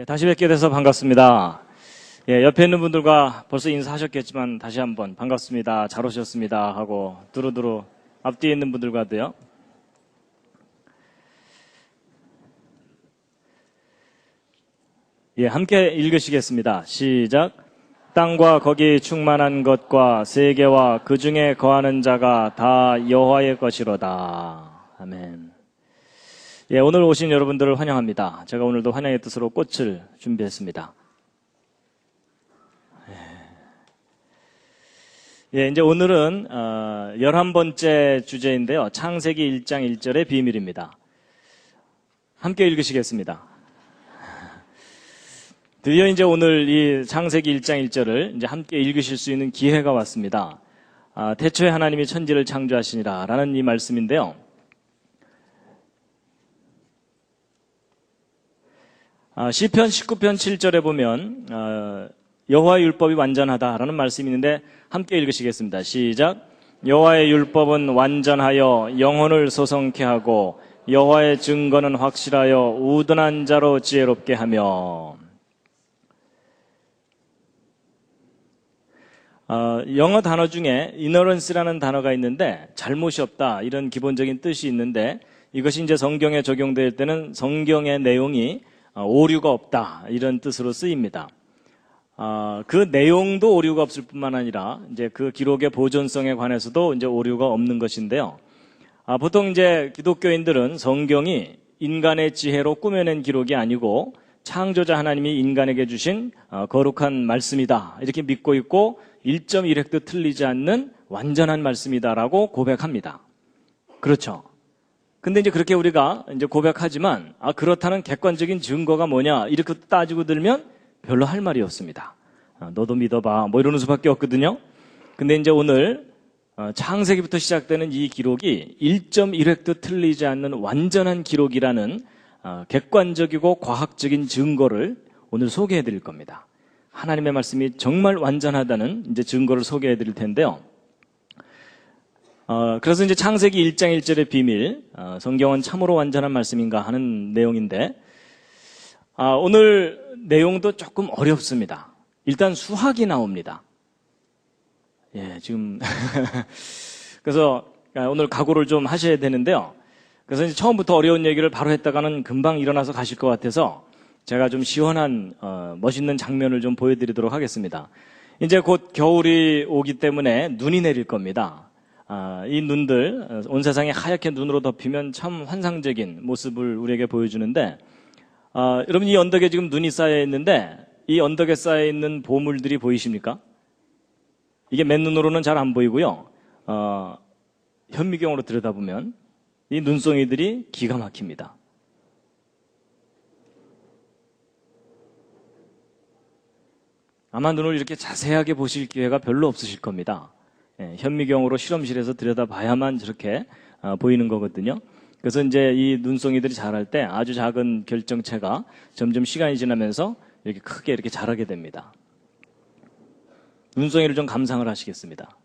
다시 뵙게 돼서 반갑습니다. 옆에 있는 분들과 벌써 인사하셨겠지만 다시 한번 반갑습니다. 잘 오셨습니다. 하고 두루두루 앞뒤에 있는 분들과도요. 함께 읽으시겠습니다. 시작. 땅과 거기 충만한 것과 세계와 그 중에 거하는 자가 다 여호와의 것이로다. 아멘. 오늘 오신 여러분들을 환영합니다. 제가 오늘도 환영의 뜻으로 꽃을 준비했습니다. 이제 오늘은 11번째 주제인데요. 창세기 1장 1절의 비밀입니다. 함께 읽으시겠습니다. 드디어 이제 오늘 이 창세기 1장 1절을 이제 함께 읽으실 수 있는 기회가 왔습니다. 태초에 하나님이 천지를 창조하시니라 라는 이 말씀인데요. 시편 19편 7절에 보면 여호와의 율법이 완전하다라는 말씀이 있는데 함께 읽으시겠습니다. 시작. 여호와의 율법은 완전하여 영혼을 소성케 하고 여호와의 증거는 확실하여 우둔한 자로 지혜롭게 하며. 영어 단어 중에 ignorance라는 단어가 있는데 잘못이 없다 이런 기본적인 뜻이 있는데 이것이 이제 성경에 적용될 때는 성경의 내용이 오류가 없다 이런 뜻으로 쓰입니다. 그 내용도 오류가 없을 뿐만 아니라 이제 그 기록의 보존성에 관해서도 이제 오류가 없는 것인데요. 보통 이제 기독교인들은 성경이 인간의 지혜로 꾸며낸 기록이 아니고 창조자 하나님이 인간에게 주신 거룩한 말씀이다 이렇게 믿고 있고 1.1획도 틀리지 않는 완전한 말씀이다라고 고백합니다. 그렇죠. 근데 이제 그렇게 우리가 이제 고백하지만 그렇다는 객관적인 증거가 뭐냐 이렇게 따지고 들면 별로 할 말이 없습니다. 너도 믿어봐 뭐 이러는 수밖에 없거든요. 근데 이제 오늘 창세기부터 시작되는 이 기록이 1.1획도 틀리지 않는 완전한 기록이라는 객관적이고 과학적인 증거를 오늘 소개해 드릴 겁니다. 하나님의 말씀이 정말 완전하다는 이제 증거를 소개해 드릴 텐데요. 그래서 이제 창세기 1장 1절의 비밀, 성경은 참으로 완전한 말씀인가 하는 내용인데, 오늘 내용도 조금 어렵습니다. 일단 수학이 나옵니다. 지금. 그래서 오늘 각오를 좀 하셔야 되는데요. 그래서 이제 처음부터 어려운 얘기를 바로 했다가는 금방 일어나서 가실 것 같아서 제가 좀 시원한, 멋있는 장면을 좀 보여드리도록 하겠습니다. 이제 곧 겨울이 오기 때문에 눈이 내릴 겁니다. 이 눈들, 온 세상이 하얗게 눈으로 덮이면 참 환상적인 모습을 우리에게 보여주는데, 여러분 이 언덕에 지금 눈이 쌓여 있는데, 이 언덕에 쌓여 있는 보물들이 보이십니까? 이게 맨눈으로는 잘 안 보이고요. 현미경으로 들여다보면 이 눈송이들이 기가 막힙니다. 아마 눈을 이렇게 자세하게 보실 기회가 별로 없으실 겁니다. 현미경으로 실험실에서 들여다봐야만 저렇게 보이는 거거든요. 그래서 이제 이 눈송이들이 자랄 때 아주 작은 결정체가 점점 시간이 지나면서 이렇게 크게 이렇게 자라게 됩니다. 눈송이를 좀 감상을 하시겠습니다.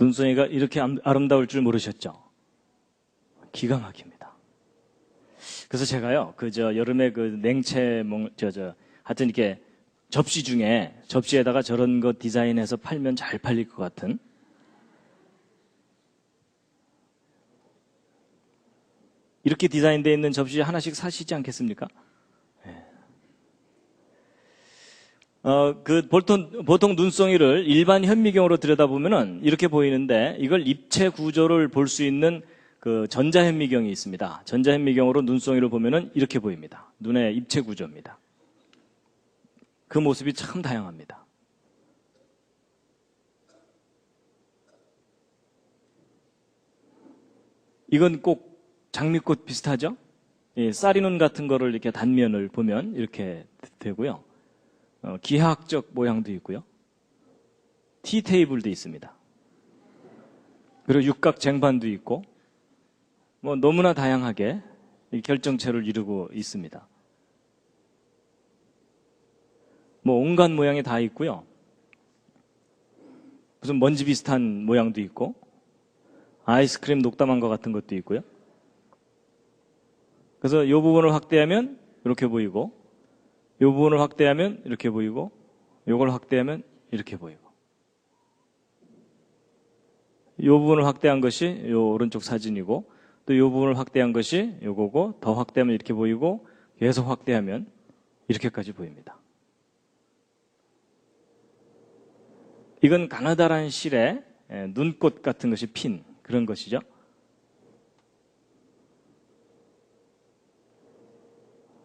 눈송이가 이렇게 아름다울 줄 모르셨죠? 기가 막힙니다. 그래서 제가요, 여름에 냉채, 하여튼 이렇게 접시에다가 저런 거 디자인해서 팔면 잘 팔릴 것 같은. 이렇게 디자인되어 있는 접시 하나씩 사시지 않겠습니까? 보통 눈송이를 일반 현미경으로 들여다보면은 이렇게 보이는데 이걸 입체 구조를 볼 수 있는 전자현미경이 있습니다. 전자현미경으로 눈송이를 보면은 이렇게 보입니다. 눈의 입체 구조입니다. 그 모습이 참 다양합니다. 이건 꼭 장미꽃 비슷하죠? 쌀이눈 같은 거를 이렇게 단면을 보면 이렇게 되고요. 기하학적 모양도 있고요. 티테이블도 있습니다. 그리고 육각 쟁반도 있고 너무나 다양하게 결정체를 이루고 있습니다. 온갖 모양이 다 있고요. 무슨 먼지 비슷한 모양도 있고, 아이스크림 녹담한 것 같은 것도 있고요. 그래서 이 부분을 확대하면 이렇게 보이고, 이 부분을 확대하면 이렇게 보이고, 이걸 확대하면 이렇게 보이고. 이 부분을 확대한 것이 이 오른쪽 사진이고, 또 이 부분을 확대한 것이 이거고, 더 확대하면 이렇게 보이고, 계속 확대하면 이렇게까지 보입니다. 이건 가느다란 실에 눈꽃 같은 것이 핀 그런 것이죠.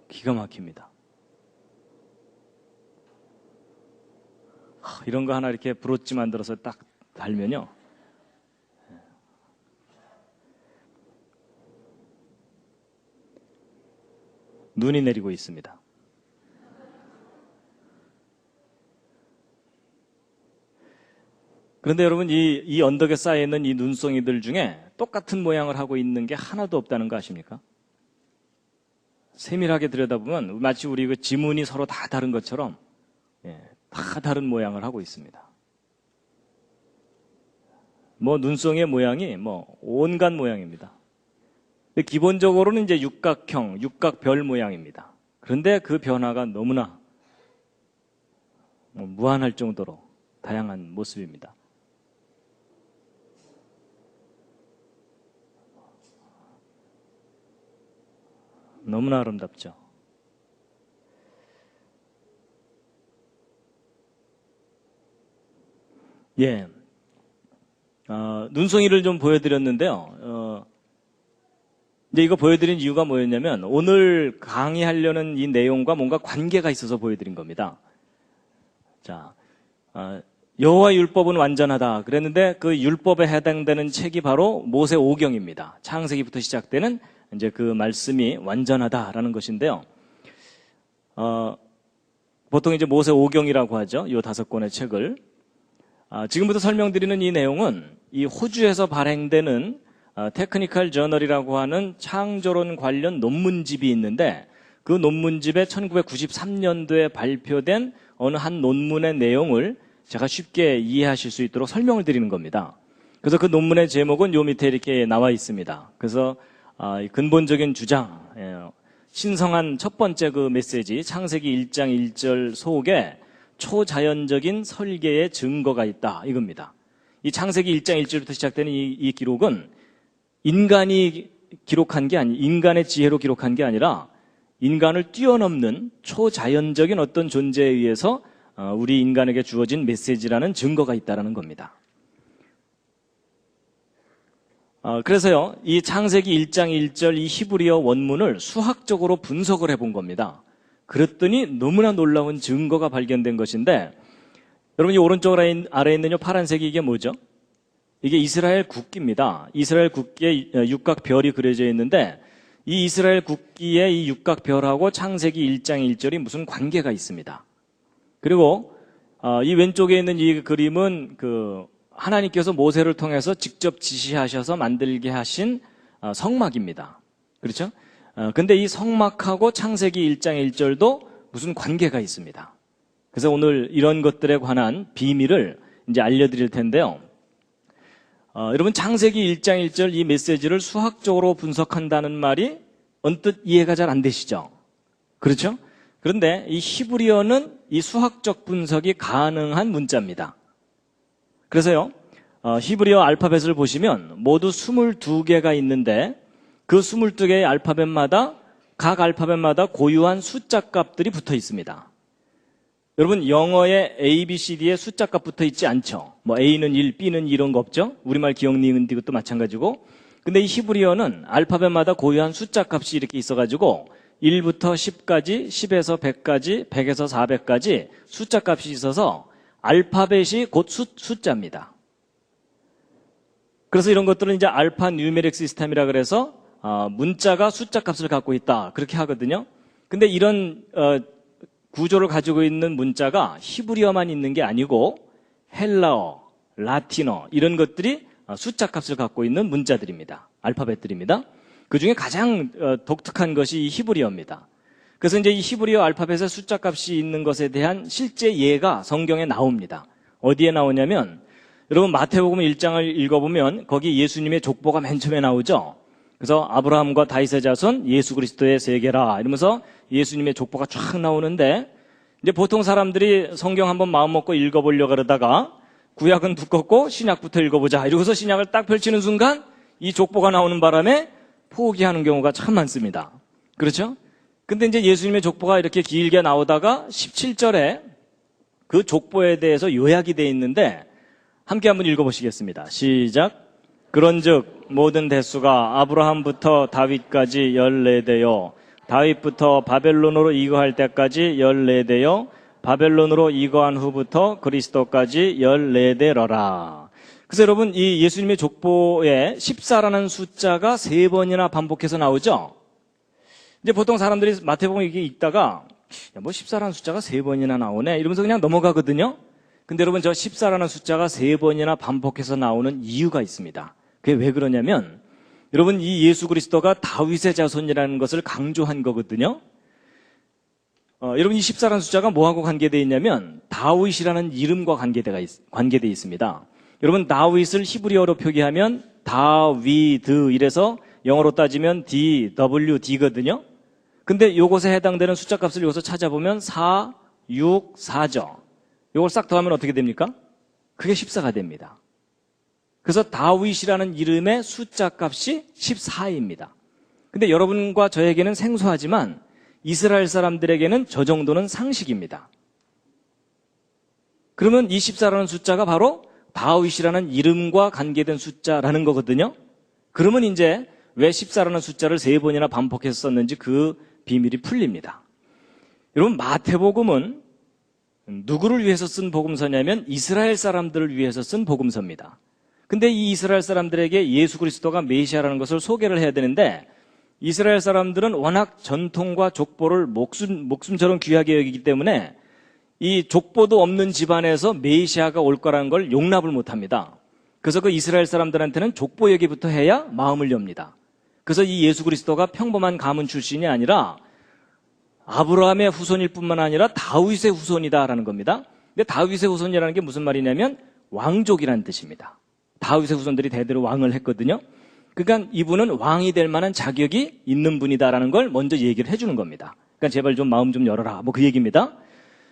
기가 막힙니다. 이런 거 하나 이렇게 브로치 만들어서 딱 달면요. 눈이 내리고 있습니다. 그런데 여러분, 이 언덕에 쌓여있는 이 눈송이들 중에 똑같은 모양을 하고 있는 게 하나도 없다는 거 아십니까? 세밀하게 들여다보면 마치 우리 그 지문이 서로 다 다른 것처럼 다 다른 모양을 하고 있습니다. 눈송이의 모양이 온갖 모양입니다. 기본적으로는 이제 육각형, 육각별 모양입니다. 그런데 그 변화가 너무나 무한할 정도로 다양한 모습입니다. 너무나 아름답죠. 예. 눈송이를 좀 보여드렸는데요. 이제 이거 보여드린 이유가 뭐였냐면, 오늘 강의하려는 이 내용과 뭔가 관계가 있어서 보여드린 겁니다. 자, 여호와 율법은 완전하다 그랬는데, 그 율법에 해당되는 책이 바로 모세 오경입니다. 창세기부터 시작되는 이제 그 말씀이 완전하다라는 것인데요. 보통 이제 모세 오경이라고 하죠. 이 5권의 책을. 지금부터 설명드리는 이 내용은 이 호주에서 발행되는 테크니컬 저널이라고 하는 창조론 관련 논문집이 있는데, 그 논문집에 1993년도에 발표된 어느 한 논문의 내용을 제가 쉽게 이해하실 수 있도록 설명을 드리는 겁니다. 그래서 그 논문의 제목은 요 밑에 이렇게 나와 있습니다. 그래서 근본적인 주장, 신성한 첫 번째 그 메시지, 창세기 1장 1절 속에 초자연적인 설계의 증거가 있다, 이겁니다. 이 창세기 1장 1절부터 시작되는 이 기록은 인간이 기록한 게 인간의 지혜로 기록한 게 아니라 인간을 뛰어넘는 초자연적인 어떤 존재에 의해서 우리 인간에게 주어진 메시지라는 증거가 있다는 겁니다. 그래서요, 이 창세기 1장 1절 이 히브리어 원문을 수학적으로 분석을 해본 겁니다. 그랬더니 너무나 놀라운 증거가 발견된 것인데, 여러분, 이 오른쪽 아래에 있는 이 파란색이 이게 뭐죠? 이게 이스라엘 국기입니다. 이스라엘 국기에 육각별이 그려져 있는데, 이 이스라엘 국기의 이 육각별하고 창세기 1장 1절이 무슨 관계가 있습니다. 그리고 이 왼쪽에 있는 이 그림은 하나님께서 모세를 통해서 직접 지시하셔서 만들게 하신 성막입니다. 그렇죠? 근데 이 성막하고 창세기 1장 1절도 무슨 관계가 있습니다. 그래서 오늘 이런 것들에 관한 비밀을 이제 알려드릴 텐데요. 여러분, 창세기 1장 1절 이 메시지를 수학적으로 분석한다는 말이 언뜻 이해가 잘 안 되시죠? 그렇죠? 그런데 이 히브리어는 이 수학적 분석이 가능한 문자입니다. 그래서요, 히브리어 알파벳을 보시면 모두 22개가 있는데, 그 22개의 알파벳마다 각 알파벳마다 고유한 숫자 값들이 붙어 있습니다. 여러분, 영어에 A, B, C, D에 숫자 값 붙어 있지 않죠? A는 1, B는 2 이런 거 없죠? 우리말 기억, 니은, 디귿도 마찬가지고. 근데 이 히브리어는 알파벳마다 고유한 숫자 값이 이렇게 있어가지고 1부터 10까지, 10에서 100까지, 100에서 400까지 숫자 값이 있어서 알파벳이 곧 숫자입니다. 그래서 이런 것들은 이제 알파 뉴메릭 시스템이라 그래서 문자가 숫자 값을 갖고 있다, 그렇게 하거든요. 근데 이런 구조를 가지고 있는 문자가 히브리어만 있는 게 아니고 헬라어, 라틴어 이런 것들이 숫자 값을 갖고 있는 문자들입니다. 알파벳들입니다. 그중에 가장 독특한 것이 이 히브리어입니다. 그래서 이제 이 히브리어 알파벳에 숫자 값이 있는 것에 대한 실제 예가 성경에 나옵니다. 어디에 나오냐면 여러분 마태복음 1장을 읽어보면 거기 예수님의 족보가 맨 처음에 나오죠. 그래서 아브라함과 다윗의 자손 예수 그리스도의 세계라 이러면서 예수님의 족보가 쫙 나오는데 이제 보통 사람들이 성경 한번 마음 먹고 읽어보려고 그러다가 구약은 두껍고 신약부터 읽어보자 이러고서 신약을 딱 펼치는 순간 이 족보가 나오는 바람에 포기하는 경우가 참 많습니다. 그렇죠? 근데 이제 예수님의 족보가 이렇게 길게 나오다가 17절에 그 족보에 대해서 요약이 되어 있는데 함께 한번 읽어보시겠습니다. 시작. 그런즉 모든 대수가 아브라함부터 다윗까지 14대요 다윗부터 바벨론으로 이거할 때까지 14대요 바벨론으로 이거한 후부터 그리스도까지 14대러라. 그래서 여러분 이 예수님의 족보에 14라는 숫자가 3번이나 반복해서 나오죠. 이제 보통 사람들이 마태복음 이렇게 읽다가 뭐 14라는 숫자가 3번이나 나오네 이러면서 그냥 넘어가거든요. 근데 여러분 저 14라는 숫자가 3번이나 반복해서 나오는 이유가 있습니다. 그게 왜 그러냐면 여러분 이 예수 그리스도가 다윗의 자손이라는 것을 강조한 거거든요. 여러분 이 14라는 숫자가 뭐하고 관계되어 있냐면 다윗이라는 이름과 관계되어 있습니다. 여러분 다윗을 히브리어로 표기하면 다위드 이래서 영어로 따지면 DWD거든요. 근데 요것에 해당되는 숫자 값을 여기서 찾아보면 4, 6, 4죠. 요걸 싹 더하면 어떻게 됩니까? 그게 14가 됩니다. 그래서 다윗이라는 이름의 숫자 값이 14입니다. 근데 여러분과 저에게는 생소하지만 이스라엘 사람들에게는 저 정도는 상식입니다. 그러면 이 14라는 숫자가 바로 다윗이라는 이름과 관계된 숫자라는 거거든요. 그러면 이제 왜 14라는 숫자를 3번이나 반복해서 썼는지 그 비밀이 풀립니다. 여러분 마태복음은 누구를 위해서 쓴 복음서냐면 이스라엘 사람들을 위해서 쓴 복음서입니다. 근데 이 이스라엘 사람들에게 예수 그리스도가 메시아라는 것을 소개를 해야 되는데 이스라엘 사람들은 워낙 전통과 족보를 목숨처럼 귀하게 여기기 때문에 이 족보도 없는 집안에서 메시아가 올 거라는 걸 용납을 못합니다. 그래서 그 이스라엘 사람들한테는 족보 얘기부터 해야 마음을 엽니다. 그래서 이 예수 그리스도가 평범한 가문 출신이 아니라 아브라함의 후손일 뿐만 아니라 다윗의 후손이다라는 겁니다. 근데 다윗의 후손이라는 게 무슨 말이냐면 왕족이라는 뜻입니다. 다윗의 후손들이 대대로 왕을 했거든요. 그러니까 이분은 왕이 될 만한 자격이 있는 분이다라는 걸 먼저 얘기를 해주는 겁니다. 그러니까 제발 좀 마음 좀 열어라 뭐 그 얘기입니다.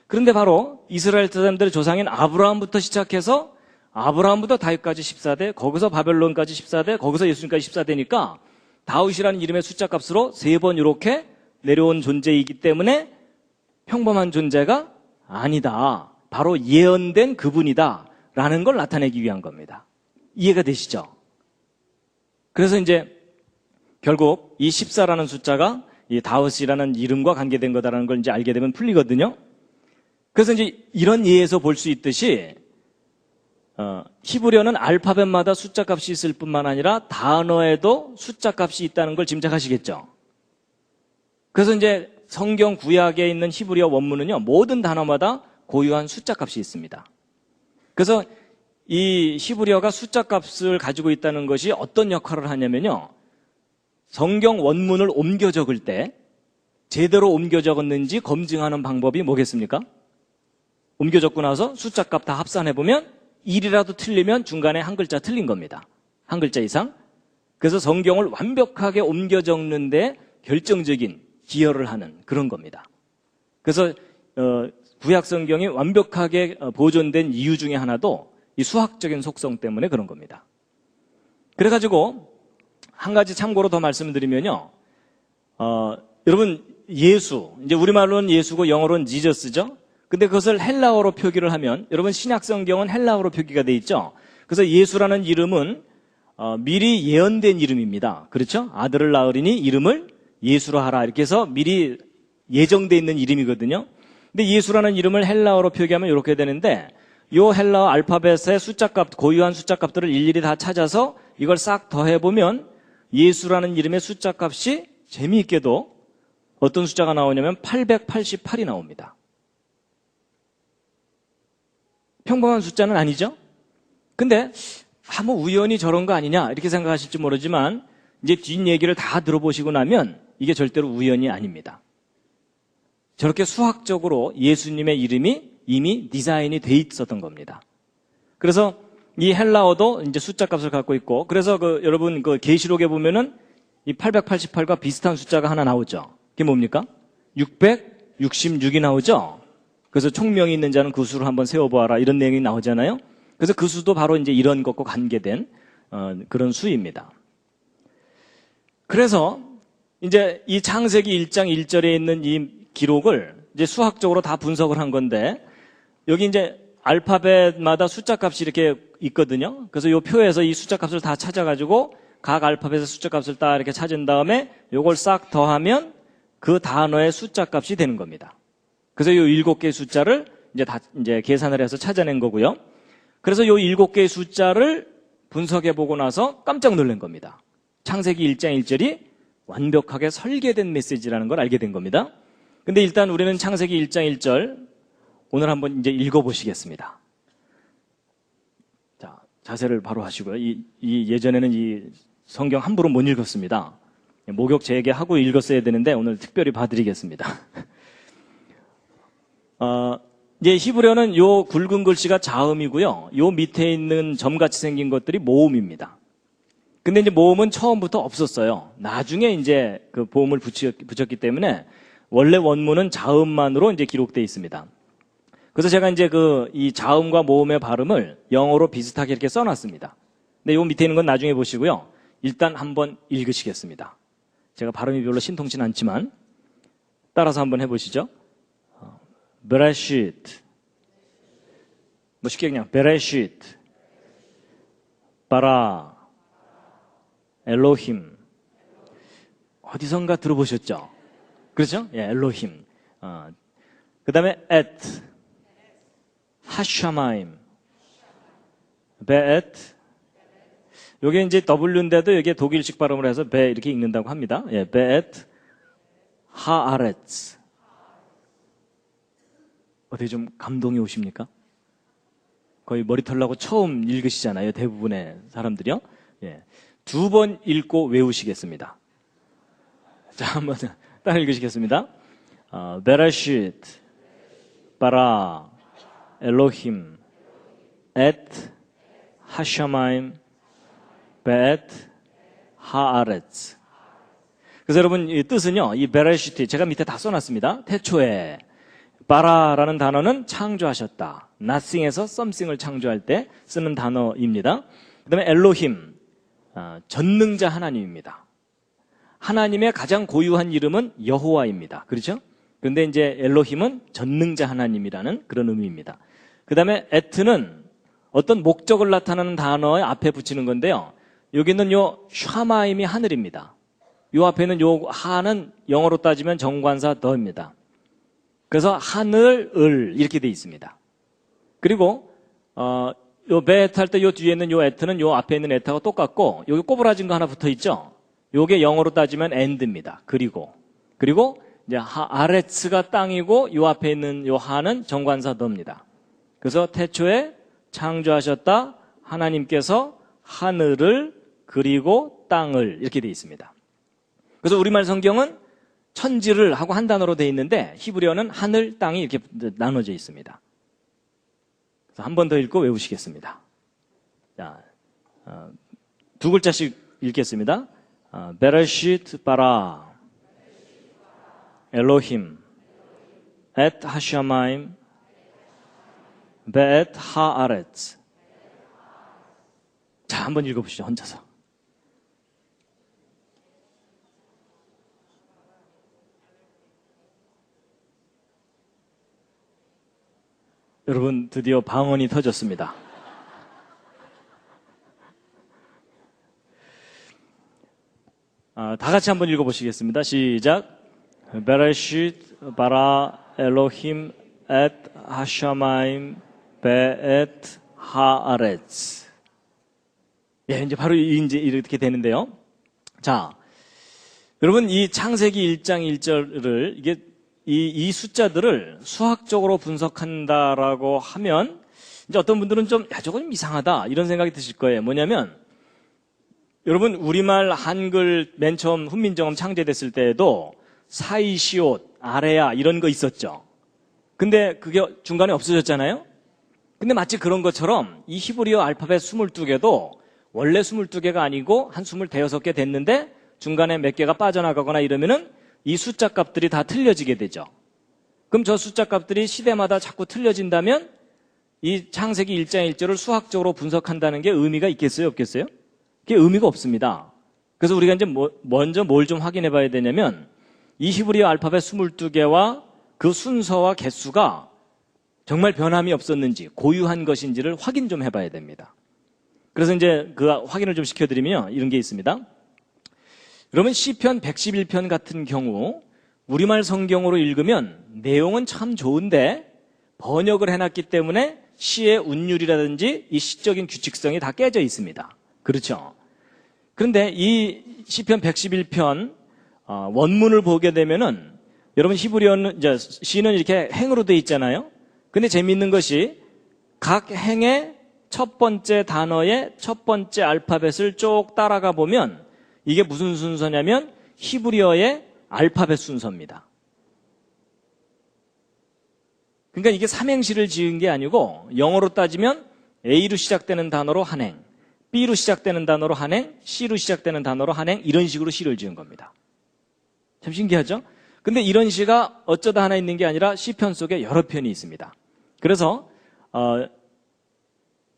그런데 바로 이스라엘 사람들의 조상인 아브라함부터 시작해서 아브라함부터 다윗까지 14대, 거기서 바벨론까지 14대, 거기서 예수님까지 14대니까 다윗이라는 이름의 숫자 값으로 3번 이렇게 내려온 존재이기 때문에 평범한 존재가 아니다. 바로 예언된 그분이다. 라는 걸 나타내기 위한 겁니다. 이해가 되시죠? 그래서 이제 결국 이 14라는 숫자가 이 다윗이라는 이름과 관계된 거다라는 걸 이제 알게 되면 풀리거든요. 그래서 이제 이런 예에서 볼 수 있듯이 히브리어는 알파벳마다 숫자 값이 있을 뿐만 아니라 단어에도 숫자 값이 있다는 걸 짐작하시겠죠? 그래서 이제 성경 구약에 있는 히브리어 원문은요, 모든 단어마다 고유한 숫자 값이 있습니다. 그래서 이 히브리어가 숫자 값을 가지고 있다는 것이 어떤 역할을 하냐면요, 성경 원문을 옮겨 적을 때 제대로 옮겨 적었는지 검증하는 방법이 뭐겠습니까? 옮겨 적고 나서 숫자 값 다 합산해보면 1이라도 틀리면 중간에 한 글자 틀린 겁니다. 한 글자 이상. 그래서 성경을 완벽하게 옮겨 적는데 결정적인 기여를 하는 그런 겁니다. 그래서 구약 성경이 완벽하게 보존된 이유 중에 하나도 이 수학적인 속성 때문에 그런 겁니다. 그래가지고 한 가지 참고로 더 말씀드리면요, 여러분 예수, 이제 우리말로는 예수고 영어로는 지저스죠. 근데 그것을 헬라어로 표기를 하면, 여러분 신약 성경은 헬라어로 표기가 돼 있죠. 그래서 예수라는 이름은 미리 예언된 이름입니다. 그렇죠? 아들을 낳으리니 이름을 예수로 하라, 이렇게 해서 미리 예정돼 있는 이름이거든요. 근데 예수라는 이름을 헬라어로 표기하면 이렇게 되는데, 요 헬라어 알파벳의 숫자값, 고유한 숫자값들을 일일이 다 찾아서 이걸 싹 더해보면 예수라는 이름의 숫자값이 재미있게도 어떤 숫자가 나오냐면 888이 나옵니다. 평범한 숫자는 아니죠? 근데 뭐 우연히 저런 거 아니냐 이렇게 생각하실지 모르지만 이제 뒷얘기를 다 들어보시고 나면 이게 절대로 우연이 아닙니다. 저렇게 수학적으로 예수님의 이름이 이미 디자인이 돼 있었던 겁니다. 그래서 이 헬라어도 이제 숫자 값을 갖고 있고, 그래서 여러분 계시록에 보면은 이 888과 비슷한 숫자가 하나 나오죠. 그게 뭡니까? 666이 나오죠. 그래서 총명이 있는 자는 그 수를 한번 세워보아라, 이런 내용이 나오잖아요. 그래서 그 수도 바로 이제 이런 것과 관계된 그런 수입니다. 그래서 이제 이 창세기 1장 1절에 있는 이 기록을 이제 수학적으로 다 분석을 한 건데, 여기 이제 알파벳마다 숫자 값이 이렇게 있거든요. 그래서 이 표에서 이 숫자 값을 다 찾아가지고 각 알파벳의 숫자 값을 딱 이렇게 찾은 다음에 요걸 싹 더하면 그 단어의 숫자 값이 되는 겁니다. 그래서 요 7개의 숫자를 이제 계산을 해서 찾아낸 거고요. 그래서 요 7개의 숫자를 분석해 보고 나서 깜짝 놀란 겁니다. 창세기 1장 1절이 완벽하게 설계된 메시지라는 걸 알게 된 겁니다. 근데 일단 우리는 창세기 1장 1절 오늘 한번 이제 읽어보시겠습니다. 자, 자세를 바로 하시고요. 예전에는 이 성경 함부로 못 읽었습니다. 목욕 재개하고 읽었어야 되는데 오늘 특별히 봐드리겠습니다. 이제 히브리어는 요 굵은 글씨가 자음이고요. 요 밑에 있는 점같이 생긴 것들이 모음입니다. 근데 이제 모음은 처음부터 없었어요. 나중에 이제 그 보음을 붙였기 때문에 원래 원문은 자음만으로 이제 기록되어 있습니다. 그래서 제가 이제 이 자음과 모음의 발음을 영어로 비슷하게 이렇게 써놨습니다. 근데 요 밑에 있는 건 나중에 보시고요. 일단 한번 읽으시겠습니다. 제가 발음이 별로 신통치 않지만 따라서 한번 해보시죠. 베레시트, 뭐 쉽게 그냥 베레시트, 바라, 엘로힘. 어디선가 들어보셨죠? 그렇죠? 예, 엘로힘. 그 다음에 앳, 하샤마임, 베엣. 요게 이제 W인데도 여기에 독일식 발음을 해서 베 이렇게 읽는다고 합니다. 예, 베엣, 하아렛. 어떻게 좀 감동이 오십니까? 거의 머리털 나고 처음 읽으시잖아요. 대부분의 사람들이요. 예. 2번 읽고 외우시겠습니다. 자, 한번 딱 읽으시겠습니다. 베라시트, 바라, 엘로힘, 앳, 하샤마임, 베엣, 하아렛. 그래서 여러분 이 뜻은요, 이 베레시트 제가 밑에 다 써놨습니다. 태초에. 바라라는 단어는 창조하셨다. nothing에서 something을 창조할 때 쓰는 단어입니다. 그 다음에 엘로힘, 전능자 하나님입니다. 하나님의 가장 고유한 이름은 여호와입니다. 그렇죠? 그런데 이제 엘로힘은 전능자 하나님이라는 그런 의미입니다. 그 다음에 에트는 어떤 목적을 나타내는 단어의 앞에 붙이는 건데요. 여기는 요 샤마임이 하늘입니다. 요 앞에는 요 하는 영어로 따지면 정관사 더입니다. 그래서 하늘을 이렇게 돼 있습니다. 그리고 요 베트 할 때 요 뒤에 있는 요 에트는 요 앞에 있는 에트하고 똑같고 여기 꼬부라진 거 하나 붙어 있죠. 요게 영어로 따지면 end입니다. 그리고 이제 아레츠가 땅이고 요 앞에 있는 요 하는 정관사 더입니다. 그래서 태초에 창조하셨다 하나님께서 하늘을 그리고 땅을 이렇게 돼 있습니다. 그래서 우리말 성경은 천지를 하고 한 단어로 되어 있는데 히브리어는 하늘, 땅이 이렇게 나눠져 있습니다. 그래서 한 번 더 읽고 외우시겠습니다. 자, 2글자씩 읽겠습니다. 베레시트 바라, 엘로힘, 앳 하샤마임, 베엣 하아렛. 자, 한번 읽어보시죠, 혼자서. 여러분, 드디어 방언이 터졌습니다. 다 같이 한번 읽어보시겠습니다. 시작. 베레시트 바라 엘로힘 앳 하샤마임 베엣 하아렛. 예, 이제 바로 이제 이렇게 되는데요. 자, 여러분 이 창세기 1장 1절을 이게 이 숫자들을 수학적으로 분석한다라고 하면 이제 어떤 분들은 좀 저건 좀 이상하다 이런 생각이 드실 거예요. 뭐냐면 여러분 우리말 한글 맨 처음 훈민정음 창제됐을 때에도 사이시옷, 아레야 이런 거 있었죠. 근데 그게 중간에 없어졌잖아요. 근데 마치 그런 것처럼 이 히브리어 알파벳 22개도 원래 22개가 아니고 한 25개 됐는데 중간에 몇 개가 빠져나가거나 이러면은 이 숫자 값들이 다 틀려지게 되죠. 그럼 저 숫자 값들이 시대마다 자꾸 틀려진다면 이 창세기 1장 1절을 수학적으로 분석한다는 게 의미가 있겠어요? 없겠어요? 그게 의미가 없습니다. 그래서 우리가 이제 먼저 뭘 좀 확인해 봐야 되냐면 이 히브리어 알파벳 22개와 그 순서와 개수가 정말 변함이 없었는지 고유한 것인지를 확인 좀 해봐야 됩니다. 그래서 이제 그 확인을 좀 시켜드리면 이런 게 있습니다. 그러면 시편 111편 같은 경우 우리말 성경으로 읽으면 내용은 참 좋은데 번역을 해놨기 때문에 시의 운율이라든지 이 시적인 규칙성이 다 깨져 있습니다. 그렇죠? 그런데 이 시편 111편 원문을 보게 되면은 여러분 히브리어는 이제 시는 이렇게 행으로 돼 있잖아요. 근데 재미있는 것이 각 행의 첫 번째 단어의 첫 번째 알파벳을 쭉 따라가 보면 이게 무슨 순서냐면 히브리어의 알파벳 순서입니다. 그러니까 이게 삼행시를 지은 게 아니고 영어로 따지면 A로 시작되는 단어로 한 행, B로 시작되는 단어로 한 행, C로 시작되는 단어로 한 행, 이런 식으로 시를 지은 겁니다. 참 신기하죠? 근데 이런 시가 어쩌다 하나 있는 게 아니라 시편 속에 여러 편이 있습니다. 그래서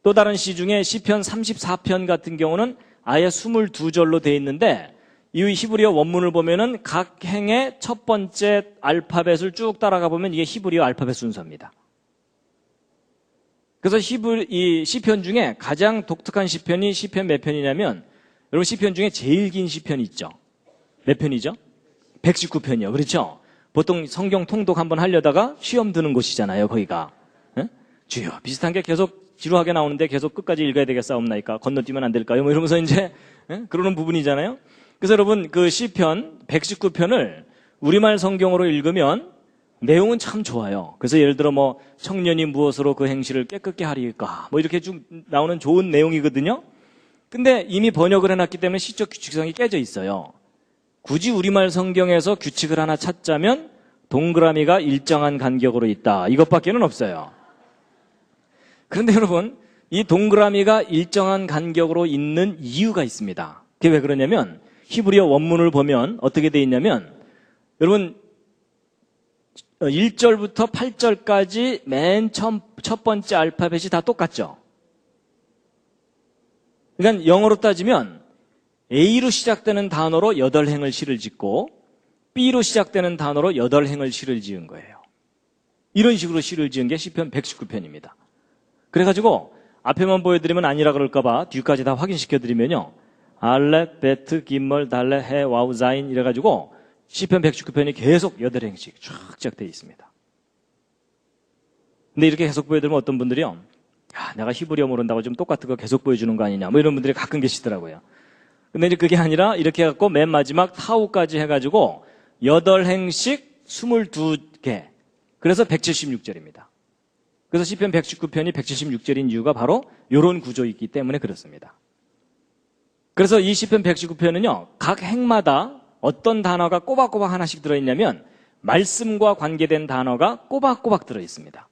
또 다른 시 중에 시편 34편 같은 경우는 아예 22절로 되어 있는데 이 히브리어 원문을 보면은 각 행의 첫 번째 알파벳을 쭉 따라가 보면 이게 히브리어 알파벳 순서입니다. 그래서 이 시편 중에 가장 독특한 시편이 시편 몇 편이냐면 여러분 시편 중에 제일 긴 시편이 있죠. 몇 편이죠? 119편이요. 그렇죠? 보통 성경 통독 한번 하려다가 시험 드는 곳이잖아요. 거기가. 에? 주여 비슷한 게 계속 지루하게 나오는데 계속 끝까지 읽어야 되겠사옵나이까? 건너뛰면 안 될까요? 뭐 이러면서 이제 그러는 부분이잖아요. 그래서 여러분 그 시편 119편을 우리말 성경으로 읽으면 내용은 참 좋아요. 그래서 예를 들어 뭐 청년이 무엇으로 그 행실을 깨끗게 하리까? 뭐 이렇게 쭉 나오는 좋은 내용이거든요. 근데 이미 번역을 해놨기 때문에 시적 규칙성이 깨져 있어요. 굳이 우리말 성경에서 규칙을 하나 찾자면 동그라미가 일정한 간격으로 있다. 이것밖에는 없어요. 그런데 여러분 이 동그라미가 일정한 간격으로 있는 이유가 있습니다. 그게 왜 그러냐면 히브리어 원문을 보면 어떻게 돼 있냐면 여러분 1절부터 8절까지 맨 처음 첫 번째 알파벳이 다 똑같죠. 그러니까 영어로 따지면 A로 시작되는 단어로 8행을 시를 짓고 B로 시작되는 단어로 8행을 시를 지은 거예요. 이런 식으로 시를 지은 게 시편 119편입니다. 그래가지고 앞에만 보여드리면 아니라 그럴까봐 뒤까지 다 확인시켜드리면요. 알렙, 베트, 김멀, 달레, 해, 와우, 자인 이래가지고 시편 119편이 계속 8행씩 쫙 되어 있습니다. 근데 이렇게 계속 보여드리면 어떤 분들이요. 야, 내가 히브리어 모른다고 좀 똑같은 거 계속 보여주는 거 아니냐. 뭐 이런 분들이 가끔 계시더라고요. 근데 이제 그게 아니라 이렇게 해갖고 맨 마지막 타우까지 해가지고 8행씩 22개. 그래서 176절입니다. 그래서 시편 119편이 176절인 이유가 바로 이런 구조이기 때문에 그렇습니다. 그래서 이 시편 119편은요. 각 행마다 어떤 단어가 꼬박꼬박 하나씩 들어있냐면 말씀과 관계된 단어가 꼬박꼬박 들어있습니다.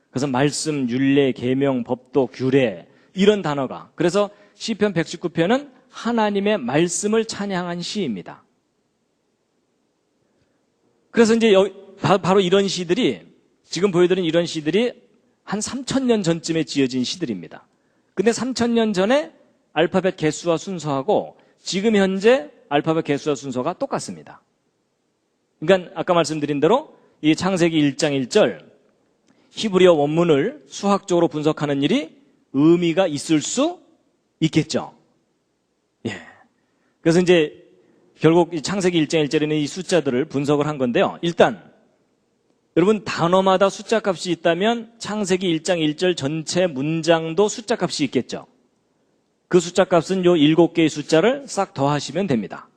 그래서 말씀, 율례, 계명, 법도, 규례 이런 단어가 그래서 시편 119편은 하나님의 말씀을 찬양한 시입니다. 그래서 이제 바로 이런 시들이 지금 보여드린 이런 시들이 한 3,000년 전쯤에 지어진 시들입니다. 근데 3,000년 전에 알파벳 개수와 순서하고 지금 현재 알파벳 개수와 순서가 똑같습니다. 그러니까 아까 말씀드린 대로 이 창세기 1장 1절 히브리어 원문을 수학적으로 분석하는 일이 의미가 있을 수 있겠죠. 예. 그래서 이제 결국 이 창세기 1장 1절에는 이 숫자들을 분석을 한 건데요. 일단 여러분 단어마다 숫자 값이 있다면 창세기 1장 1절 전체 문장도 숫자 값이 있겠죠. 그 숫자 값은 요 7개의 숫자를 싹 더하시면 됩니다.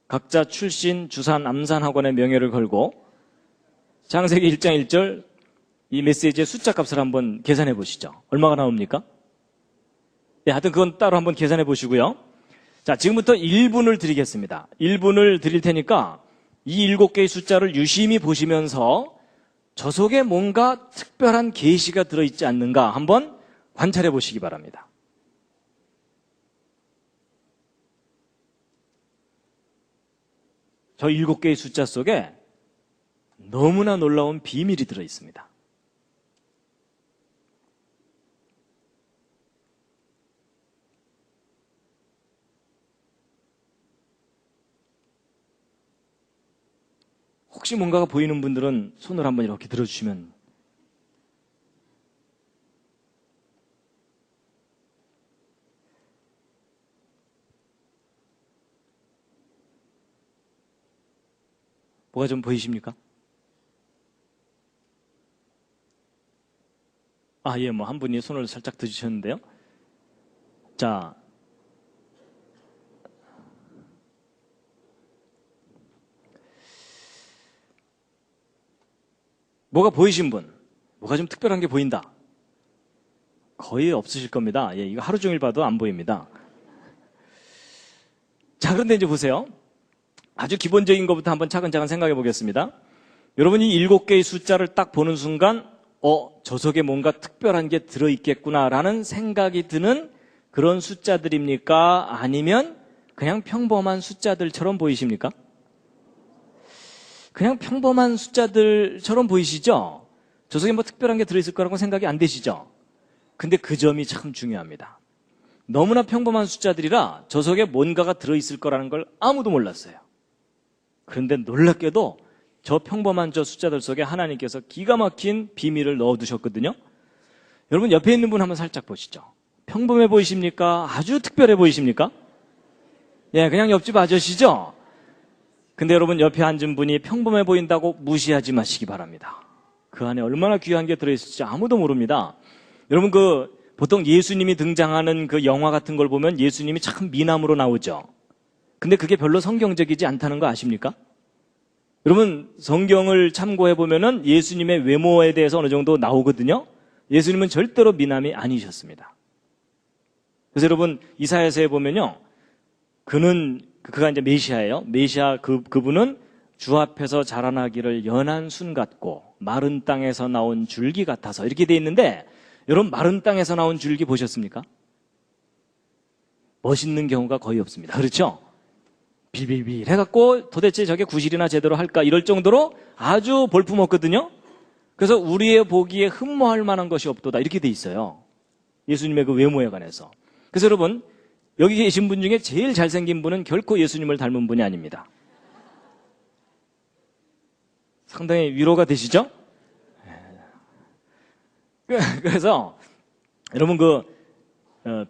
각자 출신, 주산, 암산 학원의 명예를 걸고 창세기 1장 1절 이 메시지의 숫자 값을 한번 계산해 보시죠. 얼마가 나옵니까? 네, 하여튼 그건 따로 한번 계산해 보시고요. 자, 지금부터 1분을 드리겠습니다. 1분을 드릴 테니까 이 7개의 숫자를 유심히 보시면서 저 속에 뭔가 특별한 계시가 들어있지 않는가 한번 관찰해 보시기 바랍니다. 저 7개의 숫자 속에 너무나 놀라운 비밀이 들어있습니다. 혹시 뭔가가 보이는 분들은 손을 한번 이렇게 들어주시면. 뭐가 좀 보이십니까? 예, 뭐 한 분이 손을 살짝 드주셨는데요. 자, 뭐가 보이신 분? 뭐가 좀 특별한 게 보인다? 거의 없으실 겁니다. 예, 이거 하루 종일 봐도 안 보입니다. 자, 그런데 이제 보세요. 아주 기본적인 것부터 한번 차근차근 생각해 보겠습니다. 여러분이 7개의 숫자를 딱 보는 순간, 저 속에 뭔가 특별한 게 들어있겠구나라는 생각이 드는 그런 숫자들입니까? 아니면 그냥 평범한 숫자들처럼 보이십니까? 그냥 평범한 숫자들처럼 보이시죠? 저 속에 뭐 특별한 게 들어있을 거라고 생각이 안 되시죠? 근데 그 점이 참 중요합니다. 너무나 평범한 숫자들이라 저 속에 뭔가가 들어있을 거라는 걸 아무도 몰랐어요. 그런데 놀랍게도 저 평범한 저 숫자들 속에 하나님께서 기가 막힌 비밀을 넣어두셨거든요. 여러분 옆에 있는 분 한번 살짝 보시죠. 평범해 보이십니까? 아주 특별해 보이십니까? 예, 그냥 옆집 아저씨죠? 근데 여러분 옆에 앉은 분이 평범해 보인다고 무시하지 마시기 바랍니다. 그 안에 얼마나 귀한 게 들어있을지 아무도 모릅니다. 여러분 보통 예수님이 등장하는 그 영화 같은 걸 보면 예수님이 참 미남으로 나오죠. 근데 그게 별로 성경적이지 않다는 거 아십니까? 여러분 성경을 참고해 보면은 예수님의 외모에 대해서 어느 정도 나오거든요. 예수님은 절대로 미남이 아니셨습니다. 그래서 여러분 이사야서에 보면요. 그가 이제 메시아예요. 메시아 그분은 주 앞에서 자라나기를 연한 순 같고 마른 땅에서 나온 줄기 같아서 이렇게 돼 있는데 여러분 마른 땅에서 나온 줄기 보셨습니까? 멋있는 경우가 거의 없습니다. 그렇죠? 빌빌빌 해갖고 도대체 저게 구실이나 제대로 할까 이럴 정도로 아주 볼품없거든요. 그래서 우리의 보기에 흠모할 만한 것이 없도다 이렇게 돼 있어요. 예수님의 그 외모에 관해서. 그래서 여러분 여기 계신 분 중에 제일 잘생긴 분은 결코 예수님을 닮은 분이 아닙니다. 상당히 위로가 되시죠? 그래서 여러분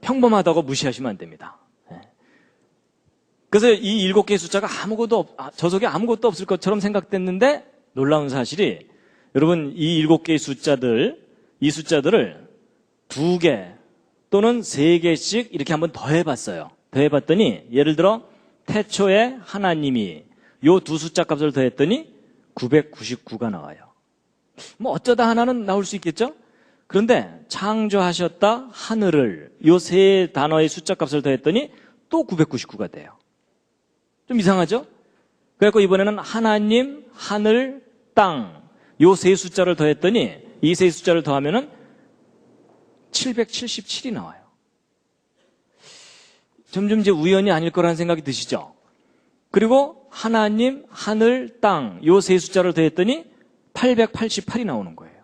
평범하다고 무시하시면 안 됩니다. 그래서 이 7개의 숫자가 저 속에 아무것도 없을 것처럼 생각됐는데 놀라운 사실이 여러분 이 7개의 이 숫자들을 2개 또는 3개씩 이렇게 한번 더해봤어요. 더해봤더니 예를 들어 태초에 하나님이 요 두 숫자 값을 더했더니 999가 나와요. 뭐 어쩌다 하나는 나올 수 있겠죠? 그런데 창조하셨다 하늘을 요 세 단어의 숫자 값을 더했더니 또 999가 돼요. 좀 이상하죠? 그래서 이번에는 하나님, 하늘, 땅 요 세 숫자를 더했더니 이 세 숫자를 더하면은 777이 나와요. 점점 이제 우연이 아닐 거라는 생각이 드시죠? 그리고 하나님, 하늘, 땅 요 세 숫자를 더했더니 888이 나오는 거예요.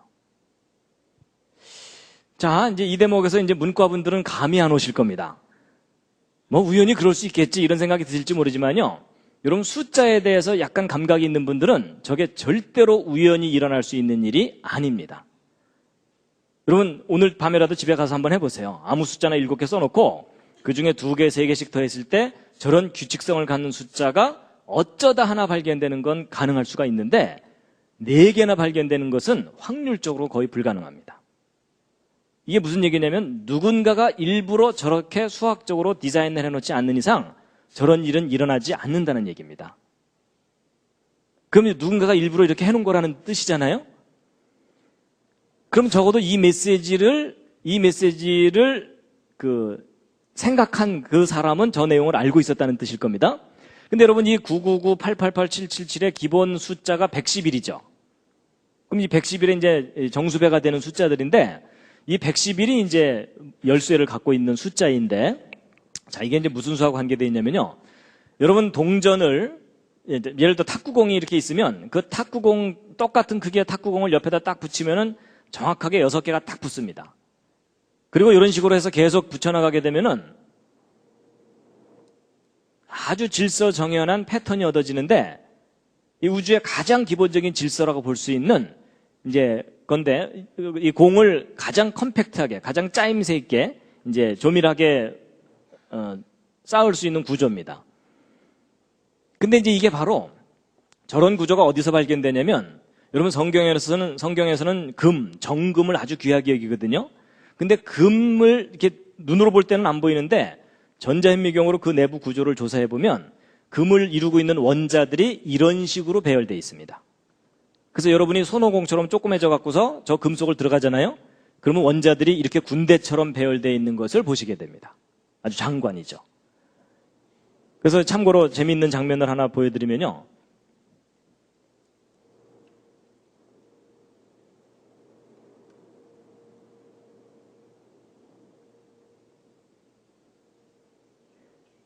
자, 이제 이 대목에서 이제 문과분들은 감이 안 오실 겁니다. 뭐 우연히 그럴 수 있겠지 이런 생각이 드실지 모르지만요. 여러분 숫자에 대해서 약간 감각이 있는 분들은 저게 절대로 우연히 일어날 수 있는 일이 아닙니다. 여러분 오늘 밤에라도 집에 가서 한번 해보세요. 아무 숫자나 7개 써놓고 그중에 2개, 3개씩 더했을 때 저런 규칙성을 갖는 숫자가 어쩌다 하나 발견되는 건 가능할 수가 있는데 4개나 발견되는 것은 확률적으로 거의 불가능합니다. 이게 무슨 얘기냐면 누군가가 일부러 저렇게 수학적으로 디자인을 해놓지 않는 이상 저런 일은 일어나지 않는다는 얘기입니다. 그럼 누군가가 일부러 이렇게 해놓은 거라는 뜻이잖아요? 그럼 적어도 이 메시지를 생각한 그 사람은 저 내용을 알고 있었다는 뜻일 겁니다. 근데 여러분 이 999, 888, 777의 기본 숫자가 111이죠. 그럼 이 111이 이제 정수배가 되는 숫자들인데, 이 111이 이제 열쇠를 갖고 있는 숫자인데, 자, 이게 이제 무슨 수하고 관계되어 있냐면요. 여러분, 동전을, 예를 들어 탁구공이 이렇게 있으면, 그 탁구공, 똑같은 크기의 탁구공을 옆에다 딱 붙이면은 정확하게 6개가 딱 붙습니다. 그리고 이런 식으로 해서 계속 붙여나가게 되면은 아주 질서정연한 패턴이 얻어지는데, 이 우주의 가장 기본적인 질서라고 볼 수 있는 이제 건데, 이 공을 가장 컴팩트하게, 가장 짜임새 있게 이제 조밀하게 쌓을 수 있는 구조입니다. 근데 이제 이게 바로 저런 구조가 어디서 발견되냐면, 여러분 성경에서는 금, 정금을 아주 귀하게 여기거든요. 근데 금을 이렇게 눈으로 볼 때는 안 보이는데, 전자현미경으로 그 내부 구조를 조사해 보면 금을 이루고 있는 원자들이 이런 식으로 배열되어 있습니다. 그래서 여러분이 손오공처럼 조그매져 갖고서 저 금속을 들어가잖아요. 그러면 원자들이 이렇게 군대처럼 배열되어 있는 것을 보시게 됩니다. 아주 장관이죠. 그래서 참고로 재미있는 장면을 하나 보여드리면요.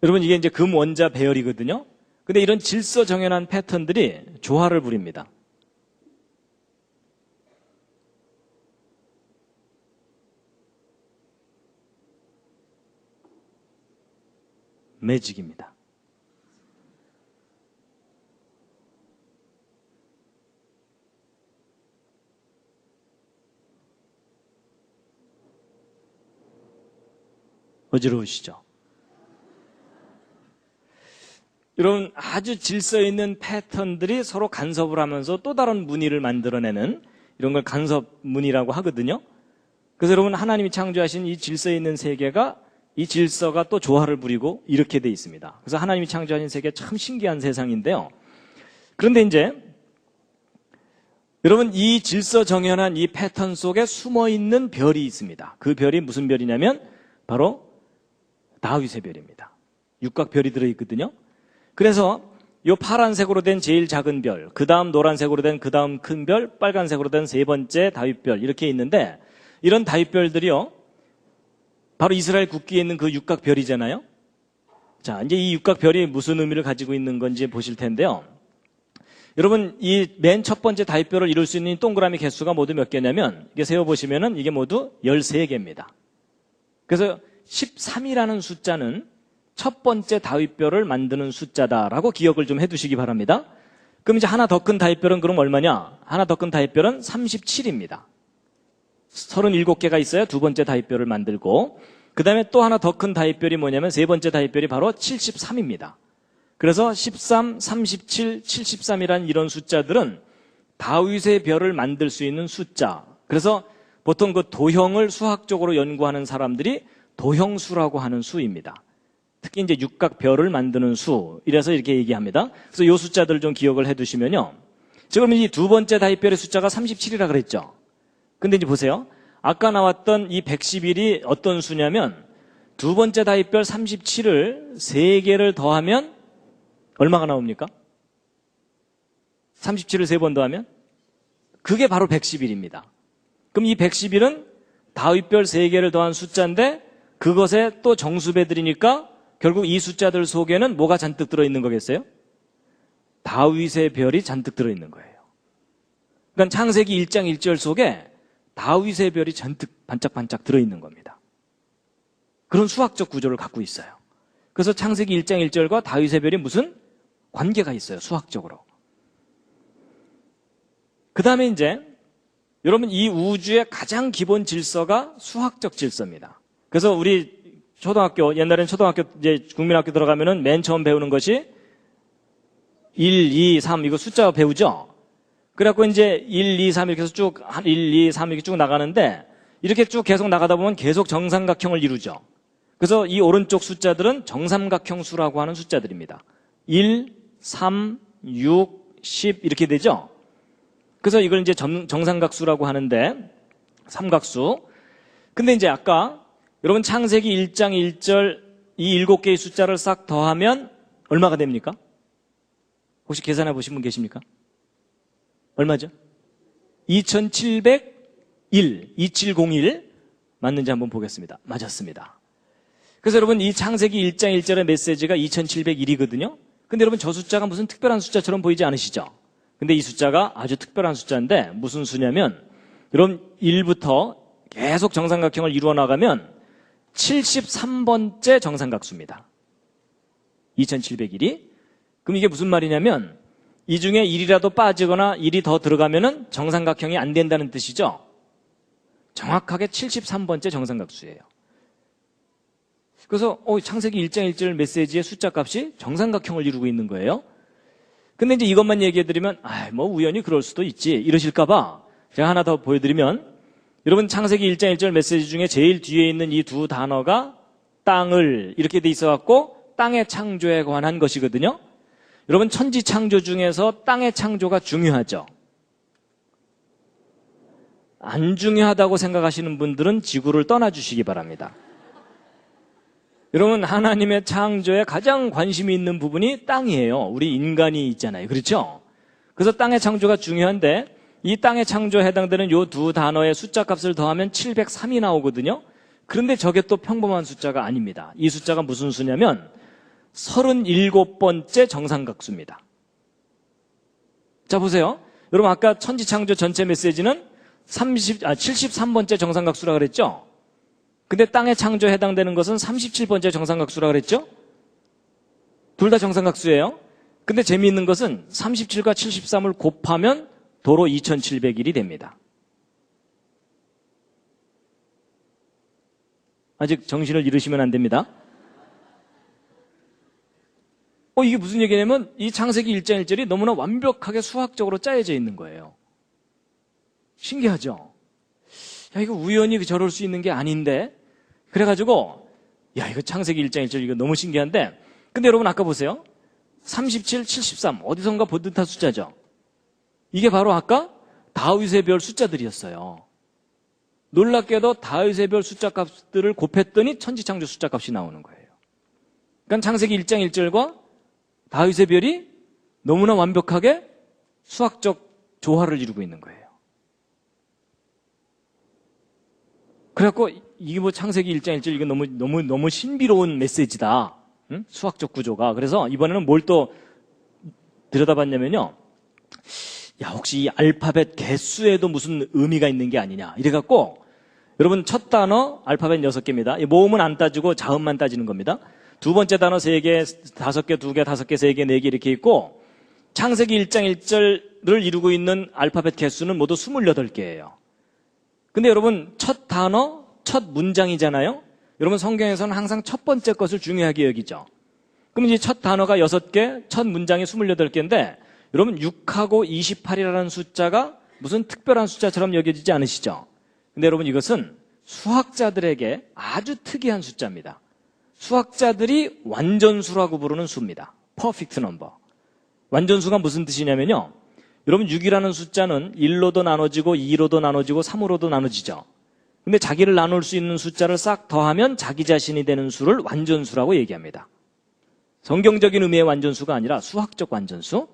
여러분, 이게 이제 금 원자 배열이거든요. 근데 이런 질서정연한 패턴들이 조화를 부립니다. 매직입니다. 어지러우시죠? 이런 아주 질서 있는 패턴들이 서로 간섭을 하면서 또 다른 무늬를 만들어내는 이런 걸 간섭 무늬라고 하거든요. 그래서 여러분, 하나님이 창조하신 이 질서 있는 세계가, 이 질서가 또 조화를 부리고 이렇게 돼 있습니다. 그래서 하나님이 창조하신 세계 참 신기한 세상인데요. 그런데 이제 여러분, 이 질서 정연한 이 패턴 속에 숨어 있는 별이 있습니다. 그 별이 무슨 별이냐면 바로 다윗의 별입니다. 육각별이 들어있거든요. 그래서 이 파란색으로 된 제일 작은 별, 그 다음 노란색으로 된 그 다음 큰 별, 빨간색으로 된 세 번째 다윗별, 이렇게 있는데, 이런 다윗별들이요, 바로 이스라엘 국기에 있는 그 육각별이잖아요. 자, 이제 이 육각별이 무슨 의미를 가지고 있는 건지 보실 텐데요. 여러분, 이 맨 첫 번째 다윗별을 이룰 수 있는 동그라미 개수가 모두 몇 개냐면, 이게 세어보시면은 이게 모두 13개입니다. 그래서 13이라는 숫자는 첫 번째 다윗별을 만드는 숫자다라고 기억을 좀 해두시기 바랍니다. 그럼 이제 하나 더 큰 다윗별은 그럼 얼마냐? 하나 더 큰 다윗별은 37입니다. 37개가 있어야 두 번째 다윗별을 만들고, 그 다음에 또 하나 더 큰 다윗별이 뭐냐면 세 번째 다윗별이 바로 73입니다. 그래서 13, 37, 73이라는 이런 숫자들은 다윗의 별을 만들 수 있는 숫자. 그래서 보통 그 도형을 수학적으로 연구하는 사람들이 도형수라고 하는 수입니다. 특히 이제 육각별을 만드는 수, 이래서 이렇게 얘기합니다. 그래서 이 숫자들을 좀 기억을 해 두시면요. 지금 이 두 번째 다윗별의 숫자가 37이라 그랬죠. 근데 이제 보세요. 아까 나왔던 이 111이 어떤 수냐면, 두 번째 다윗별 37을 3개를 더하면 얼마가 나옵니까? 37을 3번 더하면? 그게 바로 111입니다. 그럼 이 111은 다윗별 3개를 더한 숫자인데, 그것에 또 정수배들이니까 결국 이 숫자들 속에는 뭐가 잔뜩 들어있는 거겠어요? 다윗의 별이 잔뜩 들어있는 거예요. 그러니까 창세기 1장 1절 속에 다윗의 별이 잔뜩 반짝반짝 들어있는 겁니다. 그런 수학적 구조를 갖고 있어요. 그래서 창세기 1장 1절과 다윗의 별이 무슨 관계가 있어요, 수학적으로. 그 다음에 이제 여러분, 이 우주의 가장 기본 질서가 수학적 질서입니다. 그래서 우리 초등학교, 옛날에는 초등학교, 이제 국민학교 들어가면은 맨 처음 배우는 것이 1, 2, 3, 이거 숫자 배우죠? 그래갖고 이제 1, 2, 3 이렇게 해서 쭉, 1, 2, 3 이렇게 쭉 나가는데, 이렇게 쭉 계속 나가다 보면 계속 정삼각형을 이루죠. 그래서 이 오른쪽 숫자들은 정삼각형 수라고 하는 숫자들입니다. 1, 3, 6, 10 이렇게 되죠? 그래서 이걸 이제 정삼각수라고 하는데, 삼각수. 근데 이제 아까 여러분 창세기 1장 1절 이 7개의 숫자를 싹 더하면 얼마가 됩니까? 혹시 계산해 보신 분 계십니까? 얼마죠? 2701, 2701 맞는지 한번 보겠습니다. 맞았습니다. 그래서 여러분 이 창세기 1장 1절의 메시지가 2701이거든요. 근데 여러분 저 숫자가 무슨 특별한 숫자처럼 보이지 않으시죠? 근데 이 숫자가 아주 특별한 숫자인데 무슨 수냐면 여러분 1부터 계속 정삼각형을 이루어 나가면 73번째 정삼각수입니다. 2701이. 그럼 이게 무슨 말이냐면 이 중에 1이라도 빠지거나 1이 더 들어가면은 정삼각형이 안 된다는 뜻이죠. 정확하게 73번째 정삼각수예요. 그래서 창세기 1장 1절 메시지의 숫자 값이 정삼각형을 이루고 있는 거예요. 근데 이제 이것만 얘기해드리면 뭐 우연히 그럴 수도 있지 이러실까봐 제가 하나 더 보여드리면 여러분 창세기 1장 1절 메시지 중에 제일 뒤에 있는 이 두 단어가 땅을 이렇게 돼 있어갖고 땅의 창조에 관한 것이거든요. 여러분 천지 창조 중에서 땅의 창조가 중요하죠. 안 중요하다고 생각하시는 분들은 지구를 떠나주시기 바랍니다. 여러분 하나님의 창조에 가장 관심이 있는 부분이 땅이에요. 우리 인간이 있잖아요. 그렇죠? 그래서 땅의 창조가 중요한데 이 땅의 창조에 해당되는 이 두 단어의 숫자 값을 더하면 703이 나오거든요. 그런데 저게 또 평범한 숫자가 아닙니다. 이 숫자가 무슨 수냐면 37번째 정삼각수입니다. 자 보세요. 여러분 아까 천지창조 전체 메시지는 73번째 정삼각수라 그랬죠? 근데 땅의 창조에 해당되는 것은 37번째 정삼각수라 그랬죠? 둘 다 정삼각수예요. 근데 재미있는 것은 37과 73을 곱하면 도로 2701이 됩니다. 아직 정신을 잃으시면 안 됩니다. 이게 무슨 얘기냐면 이 창세기 1장 1절이 너무나 완벽하게 수학적으로 짜여져 있는 거예요. 신기하죠? 이거 우연히 저럴 수 있는 게 아닌데 그래가지고 이거 창세기 1장 1절 이거 너무 신기한데 근데 여러분 아까 보세요. 37, 73 어디선가 본 듯한 숫자죠. 이게 바로 아까 다윗의 별 숫자들이었어요. 놀랍게도 다윗의 별 숫자 값들을 곱했더니 천지창조 숫자 값이 나오는 거예요. 그러니까 창세기 1장 1절과 다윗의 별이 너무나 완벽하게 수학적 조화를 이루고 있는 거예요. 그래갖고 이게 창세기 1장 1절 이게 너무 신비로운 메시지다. 응? 수학적 구조가. 그래서 이번에는 뭘 또 들여다봤냐면요. 혹시 이 알파벳 개수에도 무슨 의미가 있는 게 아니냐. 이래갖고 여러분 첫 단어 알파벳 6개입니다. 모음은 안 따지고 자음만 따지는 겁니다. 두 번째 단어 3개, 5개, 2개, 5개, 3개, 4개 이렇게 있고 창세기 1장 1절을 이루고 있는 알파벳 개수는 모두 28개예요. 근데 여러분 첫 단어, 첫 문장이잖아요. 여러분 성경에서는 항상 첫 번째 것을 중요하게 여기죠. 그럼 이제 첫 단어가 6개, 첫 문장이 28개인데 여러분 6하고 28이라는 숫자가 무슨 특별한 숫자처럼 여겨지지 않으시죠? 근데 여러분 이것은 수학자들에게 아주 특이한 숫자입니다. 수학자들이 완전수라고 부르는 수입니다. 퍼펙트 넘버. 완전수가 무슨 뜻이냐면요. 여러분 6이라는 숫자는 1로도 나눠지고 2로도 나눠지고 3으로도 나눠지죠. 근데 자기를 나눌 수 있는 숫자를 싹 더하면 자기 자신이 되는 수를 완전수라고 얘기합니다. 성경적인 의미의 완전수가 아니라 수학적 완전수.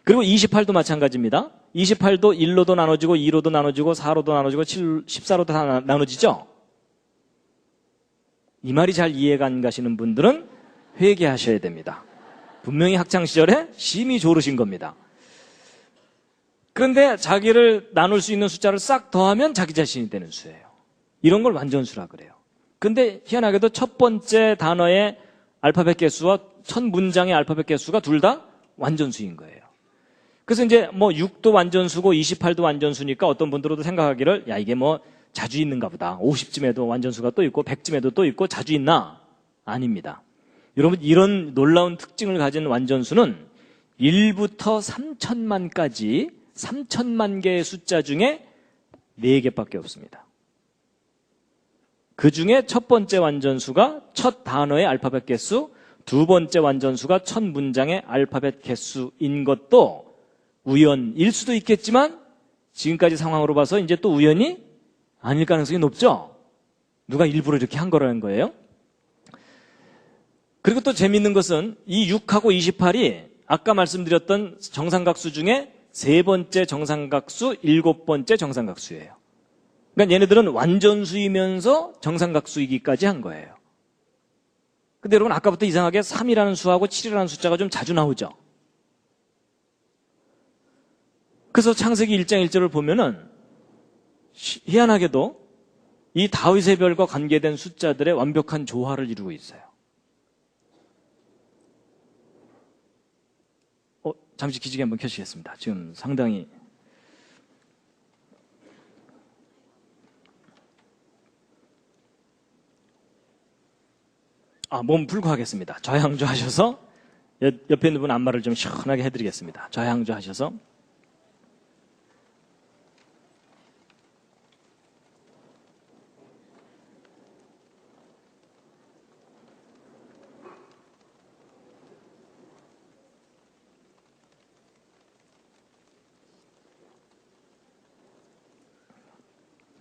그리고 28도 마찬가지입니다. 28도 1로도 나눠지고 2로도 나눠지고 4로도 나눠지고 14로도 다 나눠지죠. 이 말이 잘 이해가 안 가시는 분들은 회개하셔야 됩니다. 분명히 학창시절에 심히 조르신 겁니다. 그런데 자기를 나눌 수 있는 숫자를 싹 더하면 자기 자신이 되는 수예요. 이런 걸 완전수라 그래요. 근데 희한하게도 첫 번째 단어의 알파벳 개수와 첫 문장의 알파벳 개수가 둘 다 완전수인 거예요. 그래서 이제 6도 완전수고 28도 완전수니까 어떤 분들도 생각하기를 이게 자주 있는가 보다. 50쯤에도 완전수가 또 있고 100쯤에도 또 있고 자주 있나? 아닙니다. 여러분 이런 놀라운 특징을 가진 완전수는 1부터 3천만까지 3천만 개의 숫자 중에 4개밖에 없습니다. 그 중에 첫 번째 완전수가 첫 단어의 알파벳 개수, 두 번째 완전수가 첫 문장의 알파벳 개수인 것도 우연일 수도 있겠지만 지금까지 상황으로 봐서 이제 또 우연이 아닐 가능성이 높죠? 누가 일부러 이렇게 한 거라는 거예요. 그리고 또 재밌는 것은 이 6하고 28이 아까 말씀드렸던 정삼각수 중에 세 번째 정삼각수, 일곱 번째 정삼각수예요. 그러니까 얘네들은 완전수이면서 정삼각수이기까지 한 거예요. 근데 여러분 아까부터 이상하게 3이라는 수하고 7이라는 숫자가 좀 자주 나오죠. 그래서 창세기 1장 1절을 보면은 희한하게도 이 다윗의 별과 관계된 숫자들의 완벽한 조화를 이루고 있어요. 잠시 기지개 한번 켜시겠습니다. 지금 상당히 몸 풀고 하겠습니다. 좌양조 하셔서 옆에 있는 분 안마를 좀 시원하게 해드리겠습니다. 좌양조 하셔서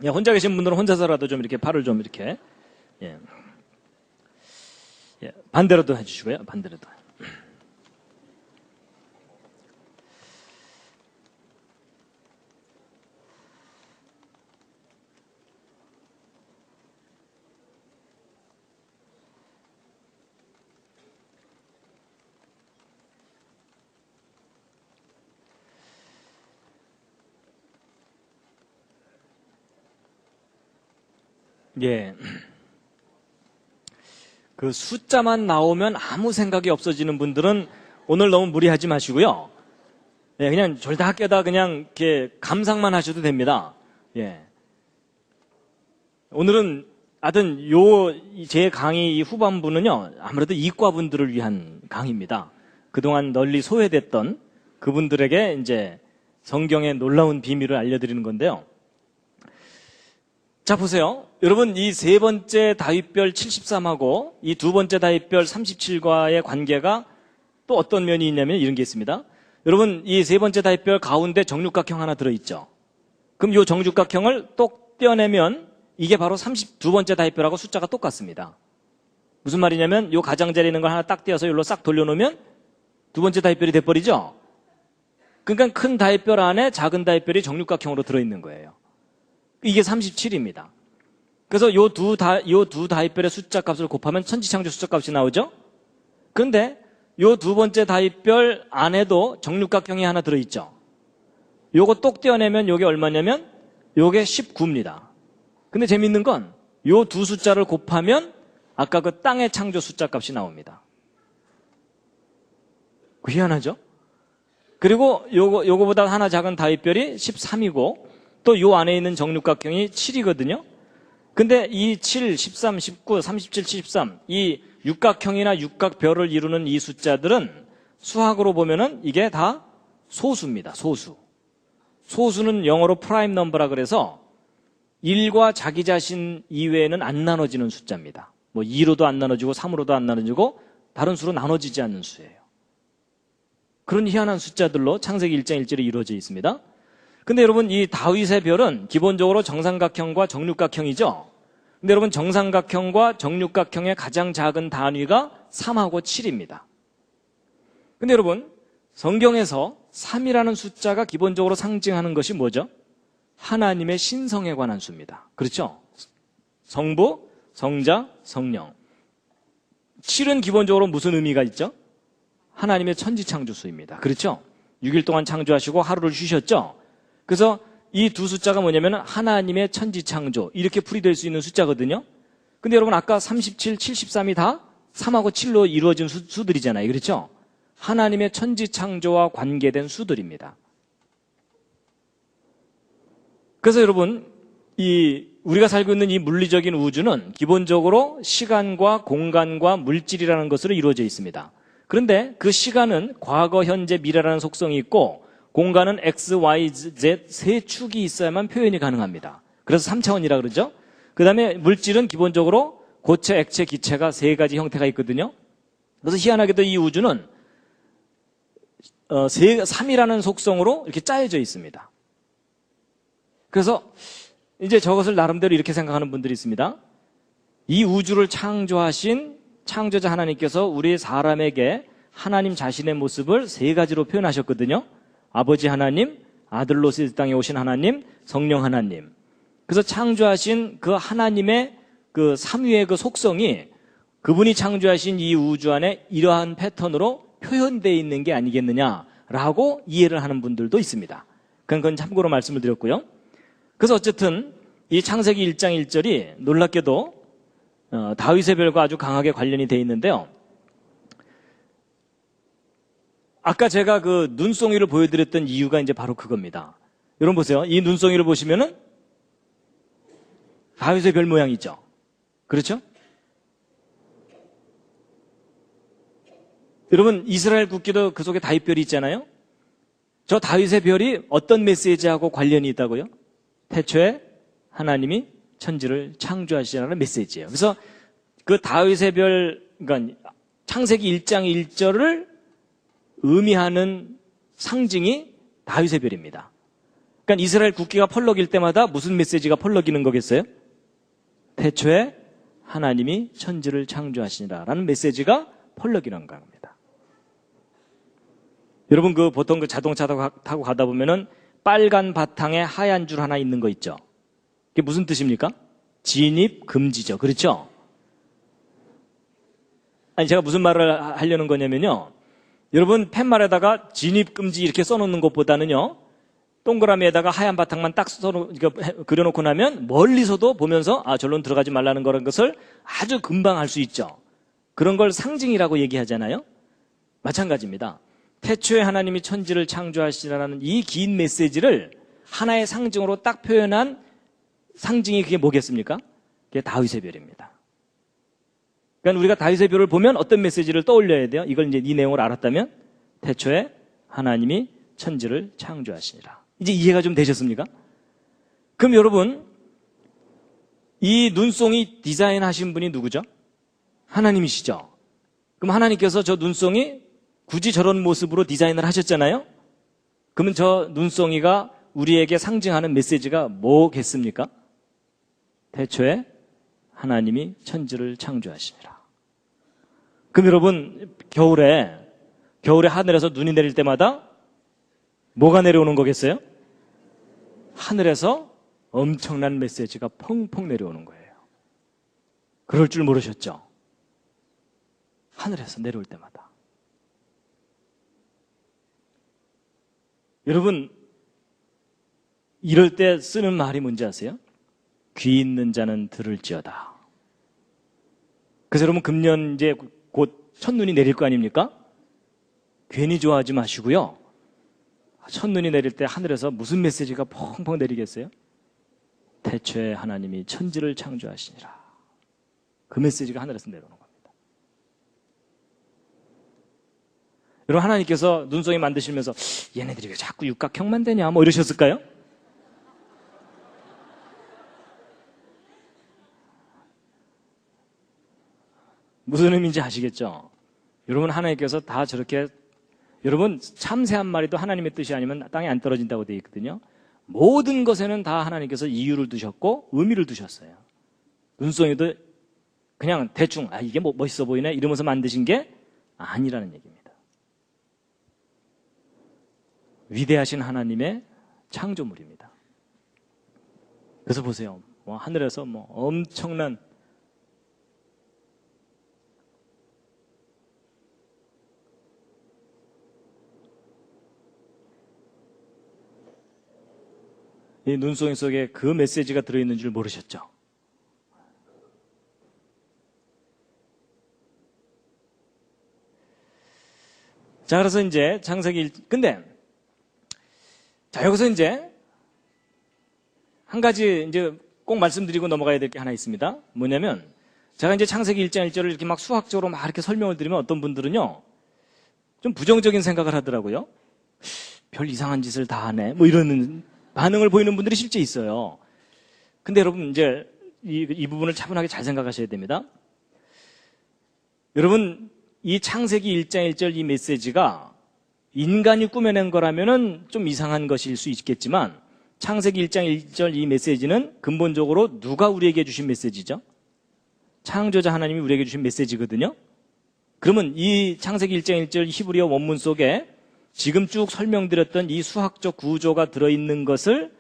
혼자 계신 분들은 혼자서라도 좀 이렇게 팔을 좀 이렇게 반대로도 해주시고요. 반대로도. 그 숫자만 나오면 아무 생각이 없어지는 분들은 오늘 너무 무리하지 마시고요. 그냥 졸다깨다 그냥 이렇게 감상만 하셔도 됩니다. 오늘은 하여튼 제 강의 이 후반부는요, 아무래도 이과분들을 위한 강의입니다. 그동안 널리 소외됐던 그분들에게 이제 성경의 놀라운 비밀을 알려드리는 건데요. 자, 보세요. 여러분, 이 세 번째 다윗별 73하고 이 두 번째 다윗별 37과의 관계가 또 어떤 면이 있냐면 이런 게 있습니다. 여러분, 이 세 번째 다윗별 가운데 정육각형 하나 들어있죠. 그럼 이 정육각형을 똑 떼어내면 이게 바로 32번째 다윗별하고 숫자가 똑같습니다. 무슨 말이냐면 이 가장자리에 있는 걸 하나 딱 떼어서 여기로 싹 돌려놓으면 두 번째 다윗별이 돼버리죠. 그러니까 큰 다윗별 안에 작은 다윗별이 정육각형으로 들어있는 거예요. 이게 37입니다. 그래서 요 두 다윗별의 숫자 값을 곱하면 천지창조 숫자 값이 나오죠? 그런데 요 두 번째 다윗별 안에도 정육각형이 하나 들어있죠? 요거 똑 떼어내면 요게 얼마냐면 요게 19입니다. 근데 재밌는 건 요 두 숫자를 곱하면 아까 그 땅의 창조 숫자 값이 나옵니다. 희한하죠? 그리고 요거보다 하나 작은 다윗별이 13이고 또 요 안에 있는 정육각형이 7이거든요. 근데 이 7, 13, 19, 37, 73, 이 육각형이나 육각별을 이루는 이 숫자들은 수학으로 보면은 이게 다 소수입니다. 소수. 소수는 영어로 프라임 넘버라 그래서 1과 자기 자신 이외에는 안 나눠지는 숫자입니다. 뭐 2로도 안 나눠지고 3으로도 안 나눠지고 다른 수로 나눠지지 않는 수예요. 그런 희한한 숫자들로 창세기 1장 1절이 이루어져 있습니다. 근데 여러분, 이 다윗의 별은 기본적으로 정삼각형과 정육각형이죠. 근데 여러분, 정삼각형과 정육각형의 가장 작은 단위가 3하고 7입니다. 근데 여러분, 성경에서 3이라는 숫자가 기본적으로 상징하는 것이 뭐죠? 하나님의 신성에 관한 수입니다. 그렇죠? 성부, 성자, 성령. 7은 기본적으로 무슨 의미가 있죠? 하나님의 천지창조수입니다. 그렇죠? 6일 동안 창조하시고 하루를 쉬셨죠? 그래서 이 두 숫자가 뭐냐면 하나님의 천지창조, 이렇게 풀이될 수 있는 숫자거든요. 근데 여러분, 아까 37, 73이 다 3하고 7로 이루어진 수들이잖아요. 그렇죠? 하나님의 천지창조와 관계된 수들입니다. 그래서 여러분, 우리가 살고 있는 이 물리적인 우주는 기본적으로 시간과 공간과 물질이라는 것으로 이루어져 있습니다. 그런데 그 시간은 과거, 현재, 미래라는 속성이 있고 공간은 X, Y, Z 세 축이 있어야만 표현이 가능합니다. 그래서 3차원이라 그러죠. 그 다음에 물질은 기본적으로 고체, 액체, 기체가 세 가지 형태가 있거든요. 그래서 희한하게도 이 우주는 3이라는 속성으로 이렇게 짜여져 있습니다. 그래서 이제 저것을 나름대로 이렇게 생각하는 분들이 있습니다. 이 우주를 창조하신 창조자 하나님께서 우리 사람에게 하나님 자신의 모습을 세 가지로 표현하셨거든요. 아버지 하나님, 아들로서 이 땅에 오신 하나님, 성령 하나님. 그래서 창조하신 그 하나님의 그 삼위의 그 속성이 그분이 창조하신 이 우주 안에 이러한 패턴으로 표현되어 있는 게 아니겠느냐라고 이해를 하는 분들도 있습니다. 그건 참고로 말씀을 드렸고요. 그래서 어쨌든 이 창세기 1장 1절이 놀랍게도 다윗의 별과 아주 강하게 관련이 되어 있는데요. 아까 제가 그 눈송이를 보여드렸던 이유가 이제 바로 그겁니다. 여러분 보세요. 이 눈송이를 보시면은 다윗의 별 모양이죠. 그렇죠? 여러분 이스라엘 국기도 그 속에 다윗별이 있잖아요. 저 다윗의 별이 어떤 메시지하고 관련이 있다고요? 태초에 하나님이 천지를 창조하시라는 메시지예요. 그래서 그 다윗의 별, 그러니까 창세기 1장 1절을 의미하는 상징이 다윗의 별입니다. 그러니까 이스라엘 국기가 펄럭일 때마다 무슨 메시지가 펄럭이는 거겠어요? 태초에 하나님이 천지를 창조하시니라라는 메시지가 펄럭이는 겁니다. 여러분 그 보통 그 자동차 타고 가다 보면은 빨간 바탕에 하얀 줄 하나 있는 거 있죠? 그게 무슨 뜻입니까? 진입 금지죠. 그렇죠? 아니 제가 무슨 말을 하려는 거냐면요. 여러분 팻말에다가 진입 금지 이렇게 써놓는 것보다는요. 동그라미에다가 하얀 바탕만 딱 그려놓고 나면 멀리서도 보면서 아 절로 들어가지 말라는 거라는 것을 아주 금방 알 수 있죠. 그런 걸 상징이라고 얘기하잖아요. 마찬가지입니다. 태초에 하나님이 천지를 창조하시라는 이 긴 메시지를 하나의 상징으로 딱 표현한 상징이 그게 뭐겠습니까? 그게 다윗의 별입니다. 그러니까 우리가 다윗의 별을 보면 어떤 메시지를 떠올려야 돼요? 이걸 이제 이 내용을 알았다면 태초에 하나님이 천지를 창조하시니라. 이제 이해가 좀 되셨습니까? 그럼 여러분 이 눈송이 디자인하신 분이 누구죠? 하나님이시죠. 그럼 하나님께서 저 눈송이 굳이 저런 모습으로 디자인을 하셨잖아요. 그러면 저 눈송이가 우리에게 상징하는 메시지가 뭐겠습니까? 태초에 하나님이 천지를 창조하시니라. 그럼 여러분 겨울에 하늘에서 눈이 내릴 때마다 뭐가 내려오는 거겠어요? 하늘에서 엄청난 메시지가 펑펑 내려오는 거예요. 그럴 줄 모르셨죠? 하늘에서 내려올 때마다. 여러분 이럴 때 쓰는 말이 뭔지 아세요? 귀 있는 자는 들을지어다. 그래서 여러분 금년 이제 곧 첫눈이 내릴 거 아닙니까? 괜히 좋아하지 마시고요. 첫눈이 내릴 때 하늘에서 무슨 메시지가 펑펑 내리겠어요? 태초에 하나님이 천지를 창조하시니라. 그 메시지가 하늘에서 내려오는 겁니다. 여러분 하나님께서 눈송이 만드시면서 얘네들이 왜 자꾸 육각형만 되냐 뭐 이러셨을까요? 무슨 의미인지 아시겠죠? 여러분 하나님께서 다 저렇게 여러분 참새 한 마리도 하나님의 뜻이 아니면 땅에 안 떨어진다고 되어 있거든요. 모든 것에는 다 하나님께서 이유를 두셨고 의미를 두셨어요. 눈송이도 그냥 대충 이게 뭐 멋있어 보이네 이러면서 만드신 게 아니라는 얘기입니다. 위대하신 하나님의 창조물입니다. 그래서 보세요. 하늘에서 엄청난 이 눈송이 속에 그 메시지가 들어있는 줄 모르셨죠? 자, 그래서 이제 근데, 자, 여기서 이제, 한 가지 이제 꼭 말씀드리고 넘어가야 될 게 하나 있습니다. 뭐냐면, 제가 이제 창세기 1장 1절을 이렇게 막 수학적으로 막 이렇게 설명을 드리면 어떤 분들은요, 좀 부정적인 생각을 하더라고요. 별 이상한 짓을 다 하네. 뭐 이런 반응을 보이는 분들이 실제 있어요. 근데 여러분 이제 이 부분을 차분하게 잘 생각하셔야 됩니다. 여러분 이 창세기 1장 1절 이 메시지가 인간이 꾸며낸 거라면은 좀 이상한 것일 수 있겠지만 창세기 1장 1절 이 메시지는 근본적으로 누가 우리에게 주신 메시지죠? 창조자 하나님이 우리에게 주신 메시지거든요. 그러면 이 창세기 1장 1절 히브리어 원문 속에 지금 쭉 설명드렸던 이 수학적 구조가 들어있는 것을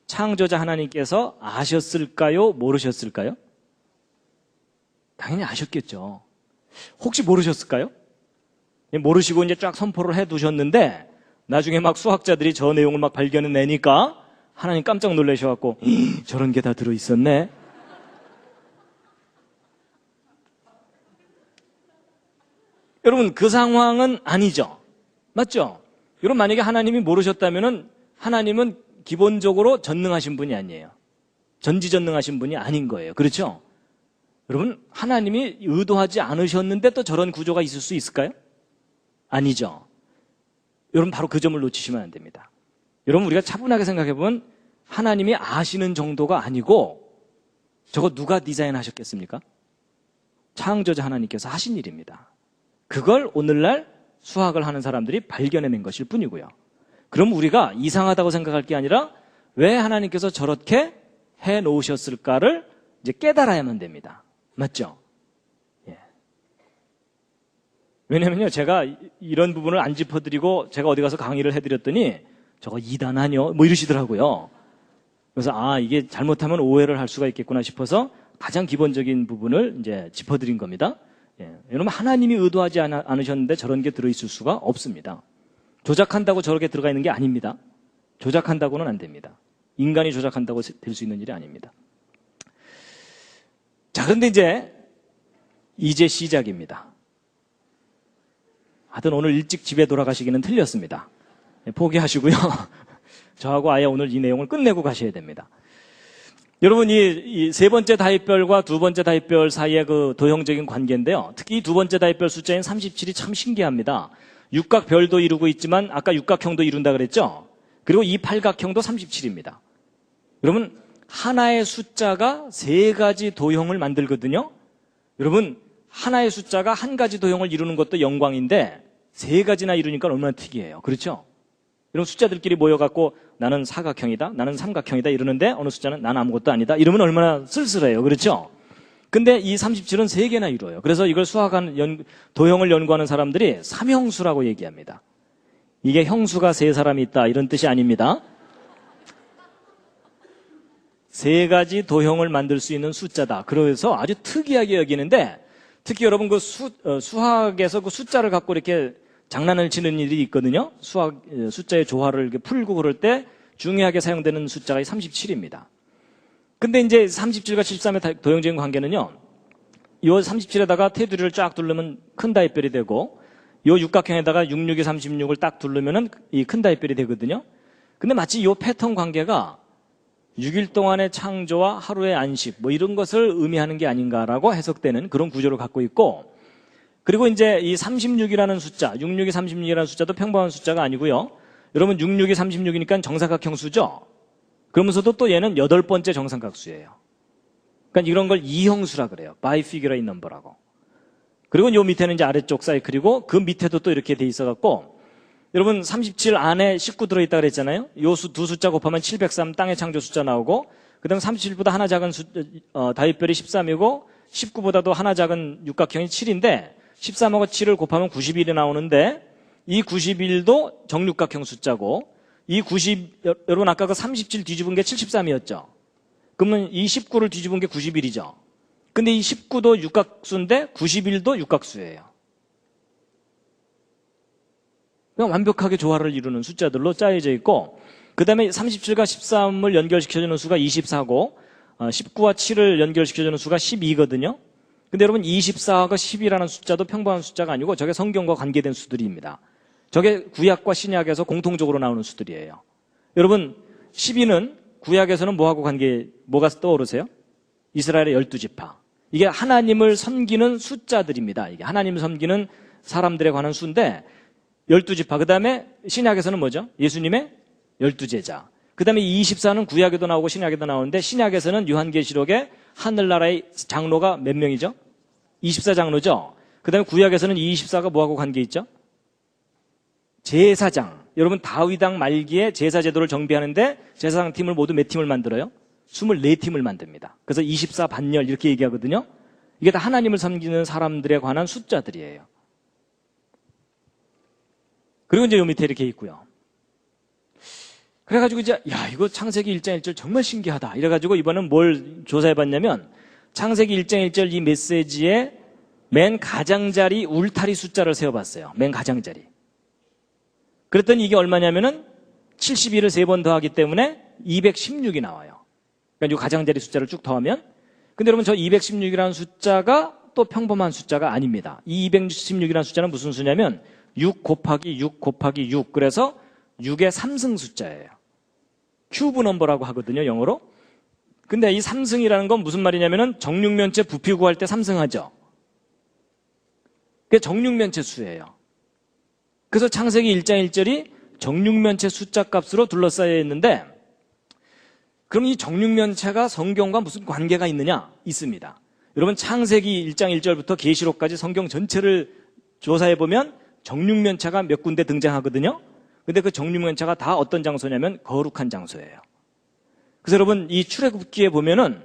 창조자 하나님께서 아셨을까요? 모르셨을까요? 당연히 아셨겠죠. 혹시 모르셨을까요? 모르시고 이제 쫙 선포를 해 두셨는데 나중에 막 수학자들이 저 내용을 막 발견해내니까 하나님 깜짝 놀라셔갖고 저런 게 다 들어있었네. 여러분 그 상황은 아니죠. 맞죠? 여러분 만약에 하나님이 모르셨다면은 하나님은 기본적으로 전능하신 분이 아니에요. 전지전능하신 분이 아닌 거예요. 그렇죠? 여러분 하나님이 의도하지 않으셨는데 또 저런 구조가 있을 수 있을까요? 아니죠. 여러분 바로 그 점을 놓치시면 안 됩니다. 여러분 우리가 차분하게 생각해보면 하나님이 아시는 정도가 아니고 저거 누가 디자인하셨겠습니까? 창조자 하나님께서 하신 일입니다. 그걸 오늘날 수학을 하는 사람들이 발견해낸 것일 뿐이고요. 그럼 우리가 이상하다고 생각할 게 아니라 왜 하나님께서 저렇게 해놓으셨을까를 이제 깨달아야만 됩니다. 맞죠? 예. 왜냐면요, 제가 이런 부분을 안 짚어드리고 제가 어디 가서 강의를 해드렸더니 저거 이단 아니요? 뭐 이러시더라고요. 그래서 이게 잘못하면 오해를 할 수가 있겠구나 싶어서 가장 기본적인 부분을 이제 짚어드린 겁니다. 예. 여러분 하나님이 의도하지 않으셨는데 저런 게 들어있을 수가 없습니다. 조작한다고 저렇게 들어가 있는 게 아닙니다. 조작한다고는 안 됩니다. 인간이 조작한다고 될 수 있는 일이 아닙니다. 자, 그런데 이제 시작입니다. 하여튼 오늘 일찍 집에 돌아가시기는 틀렸습니다. 포기하시고요. 저하고 아예 오늘 이 내용을 끝내고 가셔야 됩니다. 여러분 이 세 번째 다윗별과 두 번째 다윗별 사이의 그 도형적인 관계인데요. 특히 이 두 번째 다윗별 숫자인 37이 참 신기합니다. 육각별도 이루고 있지만 아까 육각형도 이룬다 그랬죠? 그리고 이 팔각형도 37입니다. 여러분 하나의 숫자가 세 가지 도형을 만들거든요. 여러분 하나의 숫자가 한 가지 도형을 이루는 것도 영광인데 세 가지나 이루니까 얼마나 특이해요. 그렇죠? 여러분 숫자들끼리 모여갖고 나는 사각형이다, 나는 삼각형이다 이러는데 어느 숫자는 난 아무것도 아니다 이러면 얼마나 쓸쓸해요. 그렇죠? 근데 이 37은 세 개나 이루어요. 그래서 이걸 수학하는 도형을 연구하는 사람들이 삼형수라고 얘기합니다. 이게 형수가 세 사람이 있다 이런 뜻이 아닙니다. 세 가지 도형을 만들 수 있는 숫자다. 그래서 아주 특이하게 여기는데 특히 여러분 그 수학에서 그 숫자를 갖고 이렇게 장난을 치는 일이 있거든요. 숫자의 조화를 이렇게 풀고 그럴 때 중요하게 사용되는 숫자가 37입니다. 근데 이제 37과 73의 도형적인 관계는요. 이 37에다가 테두리를 쫙 두르면 큰 다윗별이 되고 이 육각형에다가 66에 36을 딱 두르면은 이 큰 다윗별이 되거든요. 근데 마치 이 패턴 관계가 6일 동안의 창조와 하루의 안식 뭐 이런 것을 의미하는 게 아닌가라고 해석되는 그런 구조를 갖고 있고 그리고 이제 이 36이라는 숫자, 66이 36이라는 숫자도 평범한 숫자가 아니고요. 여러분 66이 36이니까 정사각형 수죠. 그러면서도 또 얘는 8번째 정삼각수예요. 그러니까 이런 걸 이형수라 그래요. 바이피규러인 넘버라고. 그리고 요 밑에는 이제 아래쪽 사이클이고 그 밑에도 또 이렇게 돼 있어갖고 여러분 37 안에 19 들어있다 그랬잖아요. 요 두 숫자 곱하면 703 땅의 창조 숫자 나오고 그 다음 37보다 하나 작은 다윗별이 13이고 19보다도 하나 작은 육각형이 7인데 13하고 7을 곱하면 91이 나오는데 이 91도 정육각형 숫자고 이 90, 여러분 아까 그 37 뒤집은 게 73이었죠. 그러면 이 19를 뒤집은 게 91이죠. 근데 이 19도 육각수인데 91도 육각수예요. 그냥 완벽하게 조화를 이루는 숫자들로 짜여져 있고 그 다음에 37과 13을 연결시켜주는 수가 24고 19와 7을 연결시켜주는 수가 12거든요. 근데 여러분 24가 10이라는 숫자도 평범한 숫자가 아니고 저게 성경과 관계된 수들입니다. 저게 구약과 신약에서 공통적으로 나오는 수들이에요. 여러분 12는 구약에서는 뭐가 떠오르세요? 이스라엘의 12지파. 이게 하나님을 섬기는 숫자들입니다. 이게 하나님을 섬기는 사람들에 관한 수인데 12지파. 그 다음에 신약에서는 뭐죠? 예수님의 12제자. 그 다음에 24는 구약에도 나오고 신약에도 나오는데 신약에서는 요한계시록에 하늘나라의 장로가 몇 명이죠? 24장로죠. 그 다음에 구약에서는 이 24가 뭐하고 관계 있죠? 제사장. 여러분 다윗왕 말기에 제사제도를 정비하는데 제사장 팀을 모두 몇 팀을 만들어요? 24팀을 만듭니다. 그래서 24 반열 이렇게 얘기하거든요. 이게 다 하나님을 섬기는 사람들에 관한 숫자들이에요. 그리고 이제 요 밑에 이렇게 있고요. 그래가지고 이제 야 이거 창세기 1장 1절 정말 신기하다 이래가지고 이번엔 뭘 조사해봤냐면 창세기 1장 1절 이 메시지에 맨 가장자리 울타리 숫자를 세어봤어요. 맨 가장자리. 그랬더니 이게 얼마냐면은 71을 3번 더하기 때문에 216이 나와요. 그러니까 이 가장자리 숫자를 쭉 더하면. 근데 여러분 저 216이라는 숫자가 또 평범한 숫자가 아닙니다. 이 216이라는 숫자는 무슨 수냐면 6 곱하기 6 곱하기 6. 그래서 6의 3승 숫자예요. 큐브 넘버라고 하거든요, 영어로. 근데 이 3승이라는 건 무슨 말이냐면은 정육면체 부피 구할 때 3승하죠. 그게 정육면체 수예요. 그래서 창세기 1장 1절이 정육면체 숫자 값으로 둘러싸여 있는데 그럼 이 정육면체가 성경과 무슨 관계가 있느냐? 있습니다. 여러분 창세기 1장 1절부터 계시록까지 성경 전체를 조사해보면 정육면체가 몇 군데 등장하거든요. 근데 그 정육면체가 다 어떤 장소냐면 거룩한 장소예요. 그래서 여러분 이 출애굽기에 보면은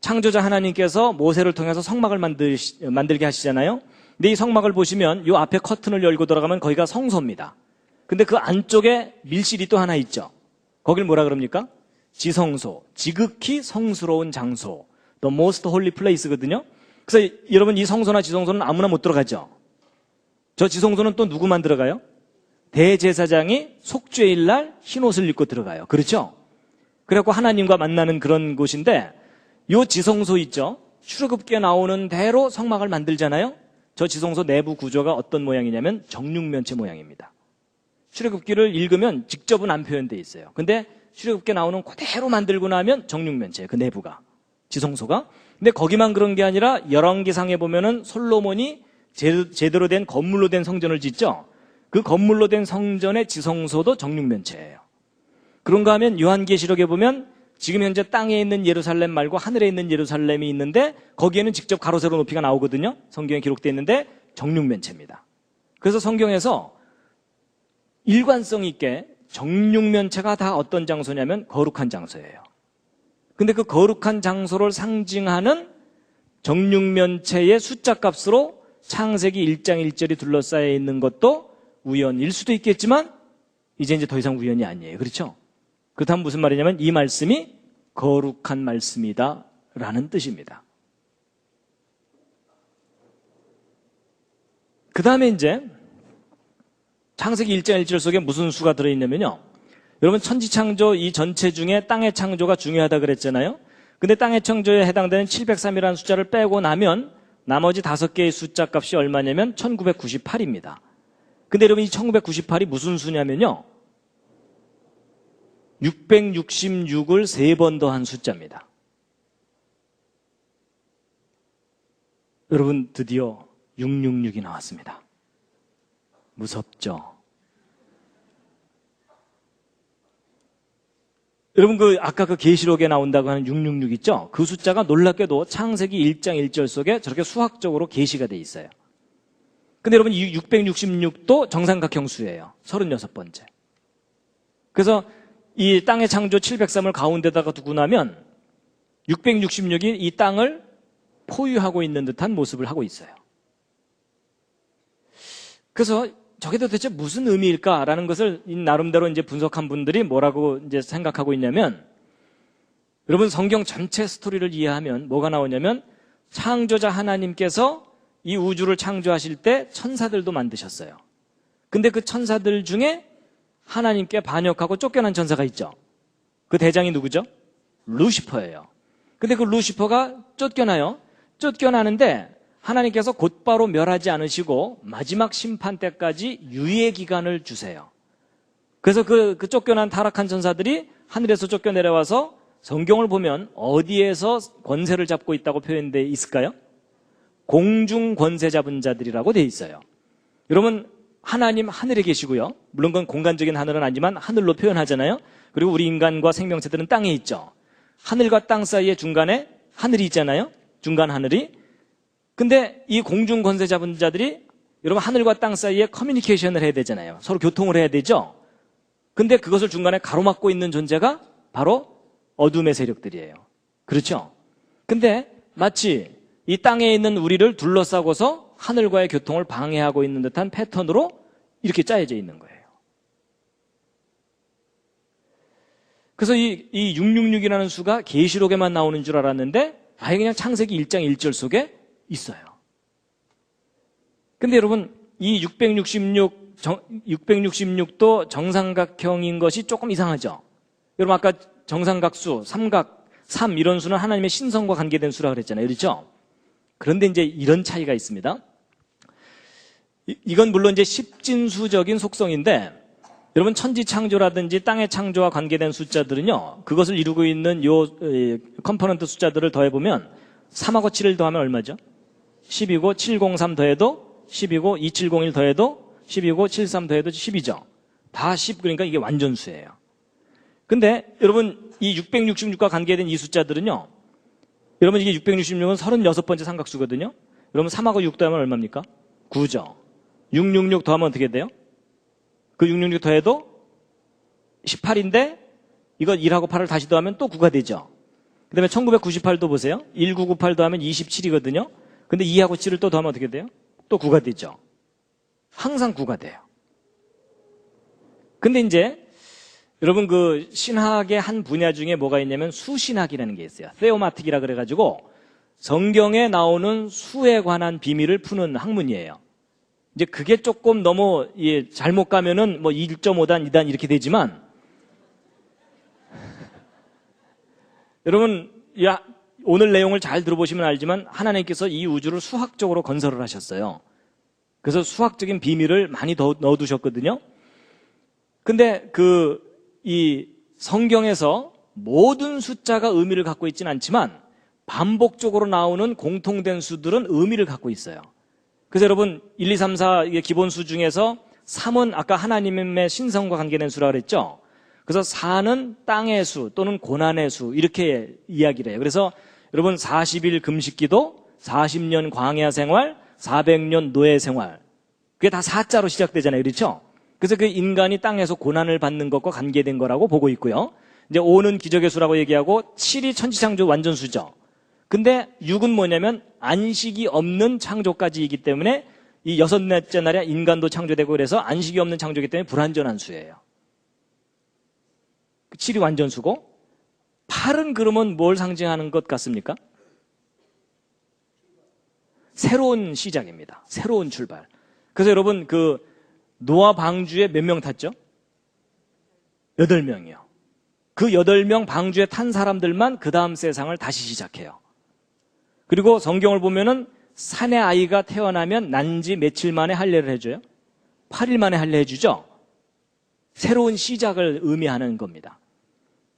창조자 하나님께서 모세를 통해서 성막을 만들게 하시잖아요. 근데 이 성막을 보시면 이 앞에 커튼을 열고 들어가면 거기가 성소입니다. 근데 그 안쪽에 밀실이 또 하나 있죠. 거길 뭐라 그럽니까? 지성소, 지극히 성스러운 장소, the most holy place거든요. 그래서 여러분 이 성소나 지성소는 아무나 못 들어가죠. 저 지성소는 또 누구만 들어가요? 대제사장이 속죄일 날 흰옷을 입고 들어가요. 그렇죠? 그래갖고 하나님과 만나는 그런 곳인데 요 지성소 있죠? 출애굽기에 나오는 대로 성막을 만들잖아요. 저 지성소 내부 구조가 어떤 모양이냐면 정육면체 모양입니다. 출애굽기를 읽으면 직접은 안 표현되어 있어요. 근데 출애굽기에 나오는 그대로 만들고 나면 정육면체예요. 그 내부가. 지성소가. 근데 거기만 그런 게 아니라 열왕기상에 보면은 솔로몬이 제대로 된 건물로 된 성전을 짓죠. 그 건물로 된 성전의 지성소도 정육면체예요. 그런가 하면 요한계시록에 보면 지금 현재 땅에 있는 예루살렘 말고 하늘에 있는 예루살렘이 있는데 거기에는 직접 가로 세로 높이가 나오거든요. 성경에 기록되어 있는데 정육면체입니다. 그래서 성경에서 일관성 있게 정육면체가 다 어떤 장소냐면 거룩한 장소예요. 근데 그 거룩한 장소를 상징하는 정육면체의 숫자 값으로 창세기 1장 1절이 둘러싸여 있는 것도 우연일 수도 있겠지만 이제 더 이상 우연이 아니에요. 그렇죠? 그렇다면 무슨 말이냐면 이 말씀이 거룩한 말씀이다 라는 뜻입니다. 그 다음에 이제 창세기 1장 1절 속에 무슨 수가 들어있냐면요. 여러분 천지창조 이 전체 중에 땅의 창조가 중요하다 그랬잖아요. 근데 땅의 창조에 해당되는 703이라는 숫자를 빼고 나면 나머지 5개의 숫자 값이 얼마냐면 1998입니다. 근데 여러분 이 1998이 무슨 수냐면요. 666을 3번 더한 숫자입니다. 여러분 드디어 666이 나왔습니다. 무섭죠? 여러분 아까 그 계시록에 나온다고 하는 666 있죠? 그 숫자가 놀랍게도 창세기 1장 1절 속에 저렇게 수학적으로 계시가 돼 있어요. 근데 여러분 이 666도 정삼각형 수예요. 36번째. 그래서 이 땅의 창조 703을 가운데다가 두고 나면 666이 이 땅을 포유하고 있는 듯한 모습을 하고 있어요. 그래서 저게 도대체 무슨 의미일까라는 것을 나름대로 이제 분석한 분들이 뭐라고 이제 생각하고 있냐면 여러분 성경 전체 스토리를 이해하면 뭐가 나오냐면 창조자 하나님께서 이 우주를 창조하실 때 천사들도 만드셨어요. 근데 그 천사들 중에 하나님께 반역하고 쫓겨난 천사가 있죠. 그 대장이 누구죠? 루시퍼예요. 근데 그 루시퍼가 쫓겨나요. 쫓겨나는데 하나님께서 곧바로 멸하지 않으시고 마지막 심판 때까지 유예 기간을 주세요. 그래서 그 쫓겨난 타락한 천사들이 하늘에서 쫓겨내려와서 성경을 보면 어디에서 권세를 잡고 있다고 표현되어 있을까요? 공중 권세 잡은 자들이라고 되어 있어요. 여러분 하나님 하늘에 계시고요. 물론 그건 공간적인 하늘은 아니지만 하늘로 표현하잖아요. 그리고 우리 인간과 생명체들은 땅에 있죠. 하늘과 땅 사이에 중간에 하늘이 있잖아요. 중간 하늘이. 근데 이 공중 권세 잡은 자들이 여러분 하늘과 땅 사이에 커뮤니케이션을 해야 되잖아요. 서로 교통을 해야 되죠. 근데 그것을 중간에 가로막고 있는 존재가 바로 어둠의 세력들이에요. 그렇죠? 근데 마치 이 땅에 있는 우리를 둘러싸고서 하늘과의 교통을 방해하고 있는 듯한 패턴으로 이렇게 짜여져 있는 거예요. 그래서 이 666이라는 수가 계시록에만 나오는 줄 알았는데 아예 그냥 창세기 1장 1절 속에 있어요. 근데 여러분 이 666도 정삼각형인 것이 조금 이상하죠. 여러분 아까 정삼각수, 삼각, 3 이런 수는 하나님의 신성과 관계된 수라 그랬잖아요. 그렇죠? 그런데 이제 이런 차이가 있습니다. 이건 물론 이제 십진수적인 속성인데 여러분 천지 창조라든지 땅의 창조와 관계된 숫자들은요. 그것을 이루고 있는 요 컴포넌트 숫자들을 더해보면 3하고 7을 더하면 얼마죠? 10이고 703 더해도 10이고 2701 더해도 10이고 73 더해도 10이죠. 다 10 그러니까 이게 완전수예요. 근데 여러분 이 666과 관계된 이 숫자들은요. 여러분 이게 666은 36번째 삼각수거든요. 여러분 3하고 6 더하면 얼마입니까? 9죠. 666 더하면 어떻게 돼요? 그 666 더해도 18인데 이거 1하고 8을 다시 더하면 또 9가 되죠. 그 다음에 1998도 보세요. 1998 더하면 27이거든요. 근데 2하고 7을 또 더하면 어떻게 돼요? 또 9가 되죠. 항상 9가 돼요. 근데 이제 여러분 그 신학의 한 분야 중에 뭐가 있냐면 수신학이라는 게 있어요. 세오마틱이라 그래가지고 성경에 나오는 수에 관한 비밀을 푸는 학문이에요. 이제 그게 조금 너무 잘못 가면은 뭐 1.5단, 2단 이렇게 되지만 여러분 오늘 내용을 잘 들어보시면 알지만 하나님께서 이 우주를 수학적으로 건설을 하셨어요. 그래서 수학적인 비밀을 많이 넣어두셨거든요. 근데 이 성경에서 모든 숫자가 의미를 갖고 있지는 않지만 반복적으로 나오는 공통된 수들은 의미를 갖고 있어요. 그래서 여러분 1, 2, 3, 4 이게 기본수 중에서 3은 아까 하나님의 신성과 관계된 수라고 그랬죠. 그래서 4는 땅의 수 또는 고난의 수 이렇게 이야기를 해요. 그래서 여러분 40일 금식기도 40년 광야 생활 400년 노예 생활 그게 다 4자로 시작되잖아요. 그렇죠? 그래서 그 인간이 땅에서 고난을 받는 것과 관계된 거라고 보고 있고요. 이제 5는 기적의 수라고 얘기하고 7이 천지창조 완전수죠. 근데 6은 뭐냐면 안식이 없는 창조까지이기 때문에 이 6째 날에 인간도 창조되고 그래서 안식이 없는 창조이기 때문에 불완전한 수예요. 7이 완전수고 8은 그러면 뭘 상징하는 것 같습니까? 새로운 시작입니다. 새로운 출발. 그래서 여러분 노아 방주에 몇 명 탔죠? 8명이요. 그 8명 방주에 탄 사람들만 그 다음 세상을 다시 시작해요. 그리고 성경을 보면은 산의 아이가 태어나면 난지 며칠 만에 할례를 해줘요? 8일 만에 할례 해주죠? 새로운 시작을 의미하는 겁니다.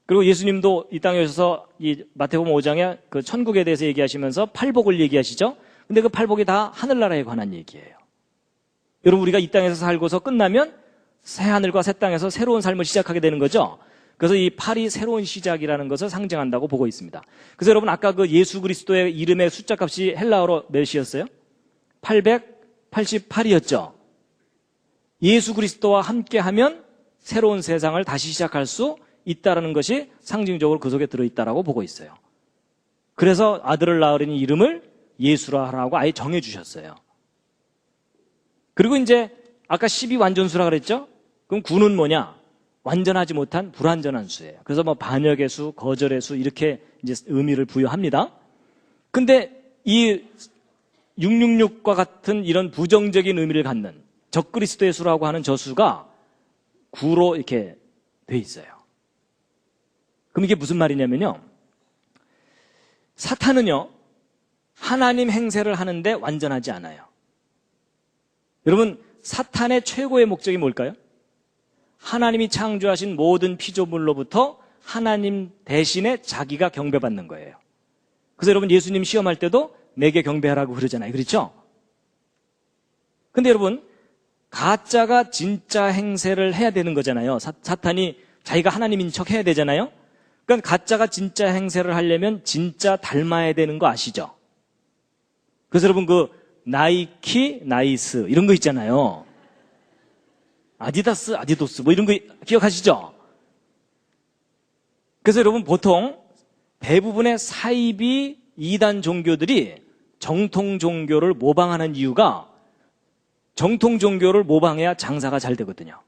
그리고 예수님도 이 땅에 오셔서 이 마태복음 5장에 그 천국에 대해서 얘기하시면서 팔복을 얘기하시죠? 근데 그 팔복이 다 하늘나라에 관한 얘기예요. 여러분 우리가 이 땅에서 살고서 끝나면 새 하늘과 새 땅에서 새로운 삶을 시작하게 되는 거죠. 그래서 이 8이 새로운 시작이라는 것을 상징한다고 보고 있습니다. 그래서 여러분 아까 그 예수 그리스도의 이름의 숫자 값이 헬라어로 몇이었어요? 888이었죠. 예수 그리스도와 함께하면 새로운 세상을 다시 시작할 수 있다는 것이 상징적으로 그 속에 들어있다고 보고 있어요. 그래서 아들을 낳으려니 이름을 예수라 하라고 아예 정해주셨어요. 그리고 이제 아까 10이 완전수라 그랬죠? 그럼 9는 뭐냐? 완전하지 못한 불완전한 수예요. 그래서 뭐 반역의 수, 거절의 수 이렇게 이제 의미를 부여합니다. 근데 이 666과 같은 이런 부정적인 의미를 갖는 적그리스도의 수라고 하는 저 수가 9로 이렇게 돼 있어요. 그럼 이게 무슨 말이냐면요. 사탄은요. 하나님 행세를 하는데 완전하지 않아요. 여러분 사탄의 최고의 목적이 뭘까요? 하나님이 창조하신 모든 피조물로부터 하나님 대신에 자기가 경배받는 거예요. 그래서 여러분 예수님 시험할 때도 내게 경배하라고 그러잖아요. 그렇죠? 근데 여러분 가짜가 진짜 행세를 해야 되는 거잖아요. 사탄이 자기가 하나님인 척 해야 되잖아요. 그러니까 가짜가 진짜 행세를 하려면 진짜 닮아야 되는 거 아시죠? 그래서 여러분 나이키, 나이스 이런 거 있잖아요. 아디다스, 아디도스 뭐 이런 거 기억하시죠? 그래서 여러분 보통 대부분의 사이비 이단 종교들이 정통 종교를 모방하는 이유가 정통 종교를 모방해야 장사가 잘 되거든요.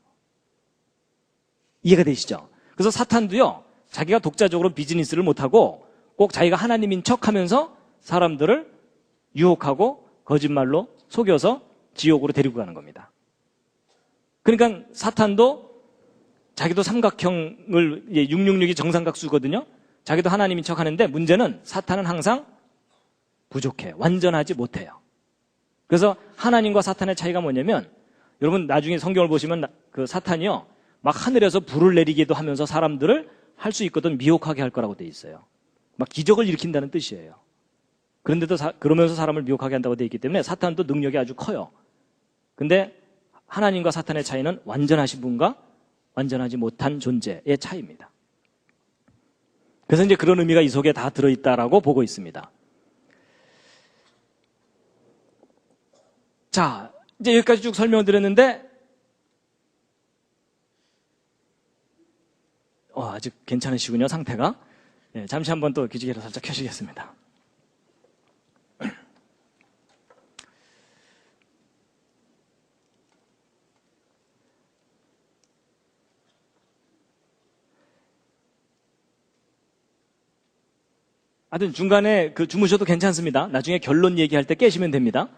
이해가 되시죠? 그래서 사탄도요, 자기가 독자적으로 비즈니스를 못하고 꼭 자기가 하나님인 척하면서 사람들을 유혹하고 거짓말로 속여서 지옥으로 데리고 가는 겁니다. 그러니까 사탄도 자기도 삼각형을 666이 정삼각수거든요. 자기도 하나님인 척하는데 문제는 사탄은 항상 부족해. 완전하지 못해요. 그래서 하나님과 사탄의 차이가 뭐냐면 여러분 나중에 성경을 보시면 그 사탄이요 막 하늘에서 불을 내리기도 하면서 사람들을 할 수 있거든 미혹하게 할 거라고 돼 있어요. 막 기적을 일으킨다는 뜻이에요. 그런데도 그러면서 사람을 미혹하게 한다고 돼 있기 때문에 사탄도 능력이 아주 커요. 근데 하나님과 사탄의 차이는 완전하신 분과 완전하지 못한 존재의 차이입니다. 그래서 이제 그런 의미가 이 속에 다 들어있다라고 보고 있습니다. 자, 이제 여기까지 쭉 설명을 드렸는데, 아직 괜찮으시군요, 상태가. 네, 잠시 한번 또 기지개를 살짝 켜시겠습니다. 하여튼 중간에 주무셔도 괜찮습니다. 나중에 결론 얘기할 때 깨시면 됩니다.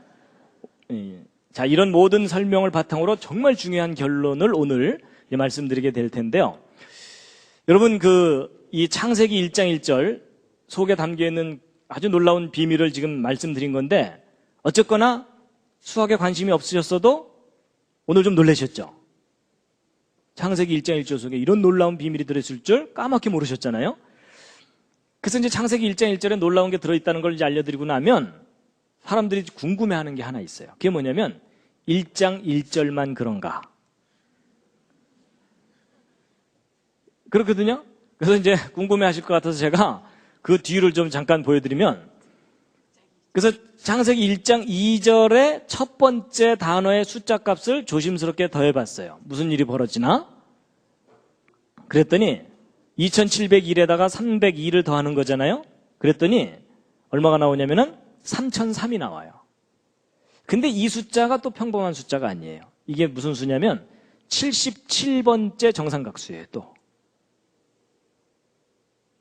자, 이런 모든 설명을 바탕으로 정말 중요한 결론을 오늘 말씀드리게 될 텐데요. 여러분, 이 창세기 1장 1절 속에 담겨 있는 아주 놀라운 비밀을 지금 말씀드린 건데, 어쨌거나 수학에 관심이 없으셨어도 오늘 좀 놀라셨죠? 창세기 1장 1절 속에 이런 놀라운 비밀이 들어있을 줄 까맣게 모르셨잖아요? 그래서 이제 창세기 1장 1절에 놀라운 게 들어있다는 걸 이제 알려드리고 나면 사람들이 궁금해하는 게 하나 있어요. 그게 뭐냐면 1장 1절만 그런가? 그렇거든요. 그래서 이제 궁금해하실 것 같아서 제가 그 뒤를 좀 잠깐 보여드리면, 그래서 창세기 1장 2절의 첫 번째 단어의 숫자 값을 조심스럽게 더해봤어요. 무슨 일이 벌어지나? 그랬더니 2701에다가 302를 더하는 거잖아요. 그랬더니 얼마가 나오냐면은 3003이 나와요. 근데 이 숫자가 또 평범한 숫자가 아니에요. 이게 무슨 수냐면 77번째 정삼각수예요. 또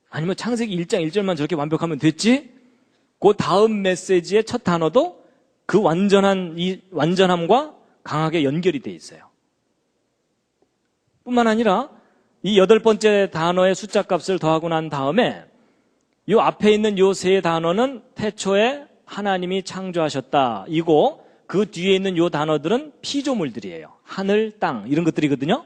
아니면 창세기 1장 1절만 저렇게 완벽하면 됐지? 그 다음 메시지의 첫 단어도 그 완전함과 강하게 연결이 돼 있어요. 뿐만 아니라 이 8번째 단어의 숫자 값을 더하고 난 다음에 이 앞에 있는 이 세 단어는 태초에 하나님이 창조하셨다 이고, 그 뒤에 있는 이 단어들은 피조물들이에요. 하늘, 땅 이런 것들이거든요.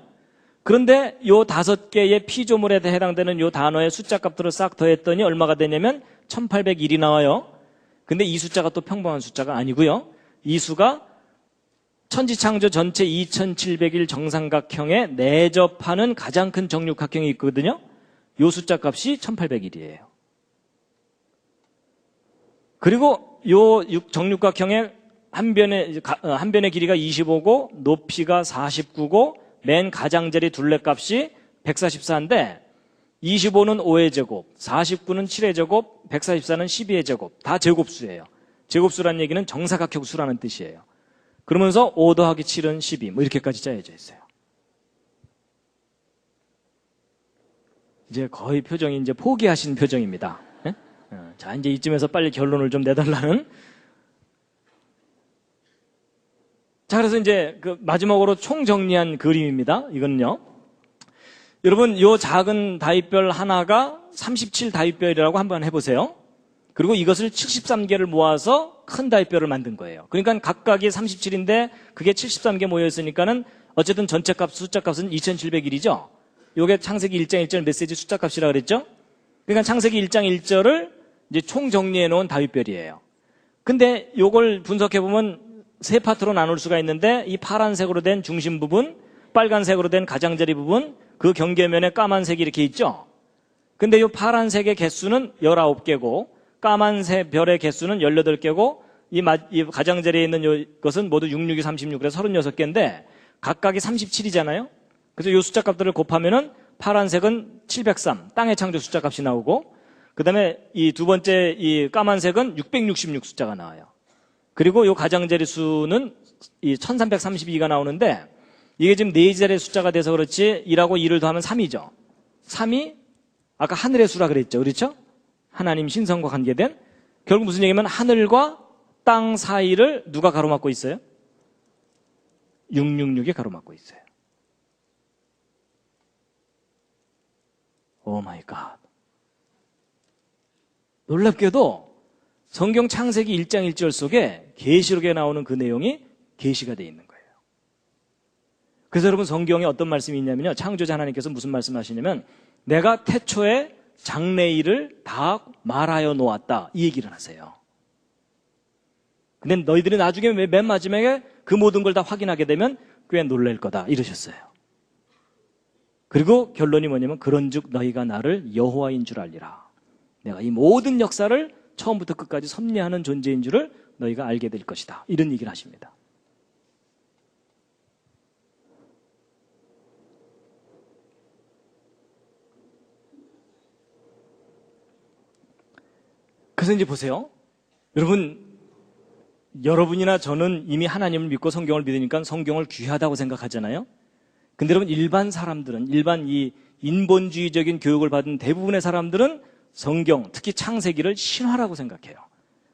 그런데 이 5개의 피조물에 해당되는 이 단어의 숫자 값들을 싹 더했더니 얼마가 되냐면 1801이 나와요. 근데 이 숫자가 또 평범한 숫자가 아니고요. 이 수가 천지창조 전체 2701 정삼각형에 내접하는 가장 큰 정육각형이 있거든요. 이 숫자 값이 1801이에요. 그리고 이 정육각형의 한 변의 길이가 25고 높이가 49고 맨 가장자리 둘레값이 144인데 25는 5의 제곱, 49는 7의 제곱, 144는 12의 제곱, 다 제곱수예요. 제곱수라는 얘기는 정사각형 수라는 뜻이에요. 그러면서 5 더하기 7은 12, 뭐 이렇게까지 짜여져 있어요. 이제 거의 표정이 이제 포기하신 표정입니다. 네? 자, 이제 이쯤에서 빨리 결론을 좀 내달라는. 자, 그래서 이제 마지막으로 총정리한 그림입니다. 이거는요. 여러분, 요 작은 다윗별 하나가 37 다윗별이라고 한번 해보세요. 그리고 이것을 73개를 모아서 큰 다윗별을 만든 거예요. 그러니까 각각이 37인데 그게 73개 모여있으니까는 어쨌든 전체 값, 숫자 값은 2701이죠. 요게 창세기 1장 1절 메시지 숫자 값이라 그랬죠. 그러니까 창세기 1장 1절을 이제 총 정리해 놓은 다윗별이에요. 근데 요걸 분석해 보면 세 파트로 나눌 수가 있는데, 이 파란색으로 된 중심 부분, 빨간색으로 된 가장자리 부분, 그 경계면에 까만색이 이렇게 있죠. 근데 이 파란색의 개수는 19개고 까만색 별의 개수는 18개고 이 가장자리에 있는 것은 모두 6, 6이 36, 그래서 36개인데 각각이 37이잖아요. 그래서 이 숫자 값들을 곱하면은 파란색은 703, 땅의 창조 숫자 값이 나오고, 그 다음에 이 두 번째 이 까만색은 666 숫자가 나와요. 그리고 이 가장자리 수는 이 1332가 나오는데 이게 지금 4자리의 숫자가 돼서 그렇지 1하고 2를 더하면 3이죠. 3이 아까 하늘의 수라 그랬죠. 그렇죠? 하나님 신성과 관계된 결국 무슨 얘기냐면 하늘과 땅 사이를 누가 가로막고 있어요? 666이 가로막고 있어요. 오 마이 갓. 놀랍게도 성경 창세기 1장 1절 속에 계시록에 나오는 그 내용이 계시가 되어 있는 거예요. 그래서 여러분 성경에 어떤 말씀이 있냐면요. 창조자 하나님께서 무슨 말씀하시냐면 내가 태초에 장래일을 다 말하여 놓았다. 이 얘기를 하세요. 근데 너희들이 나중에 맨 마지막에 그 모든 걸 다 확인하게 되면 꽤 놀랄 거다. 이러셨어요. 그리고 결론이 뭐냐면 그런즉 너희가 나를 여호와인 줄 알리라. 내가 이 모든 역사를 처음부터 끝까지 섭리하는 존재인 줄을 너희가 알게 될 것이다. 이런 얘기를 하십니다. 그래서 이제 보세요. 여러분이나 저는 이미 하나님을 믿고 성경을 믿으니까 성경을 귀하다고 생각하잖아요. 근데 여러분 일반 사람들은 일반 이 인본주의적인 교육을 받은 대부분의 사람들은 성경, 특히 창세기를 신화라고 생각해요.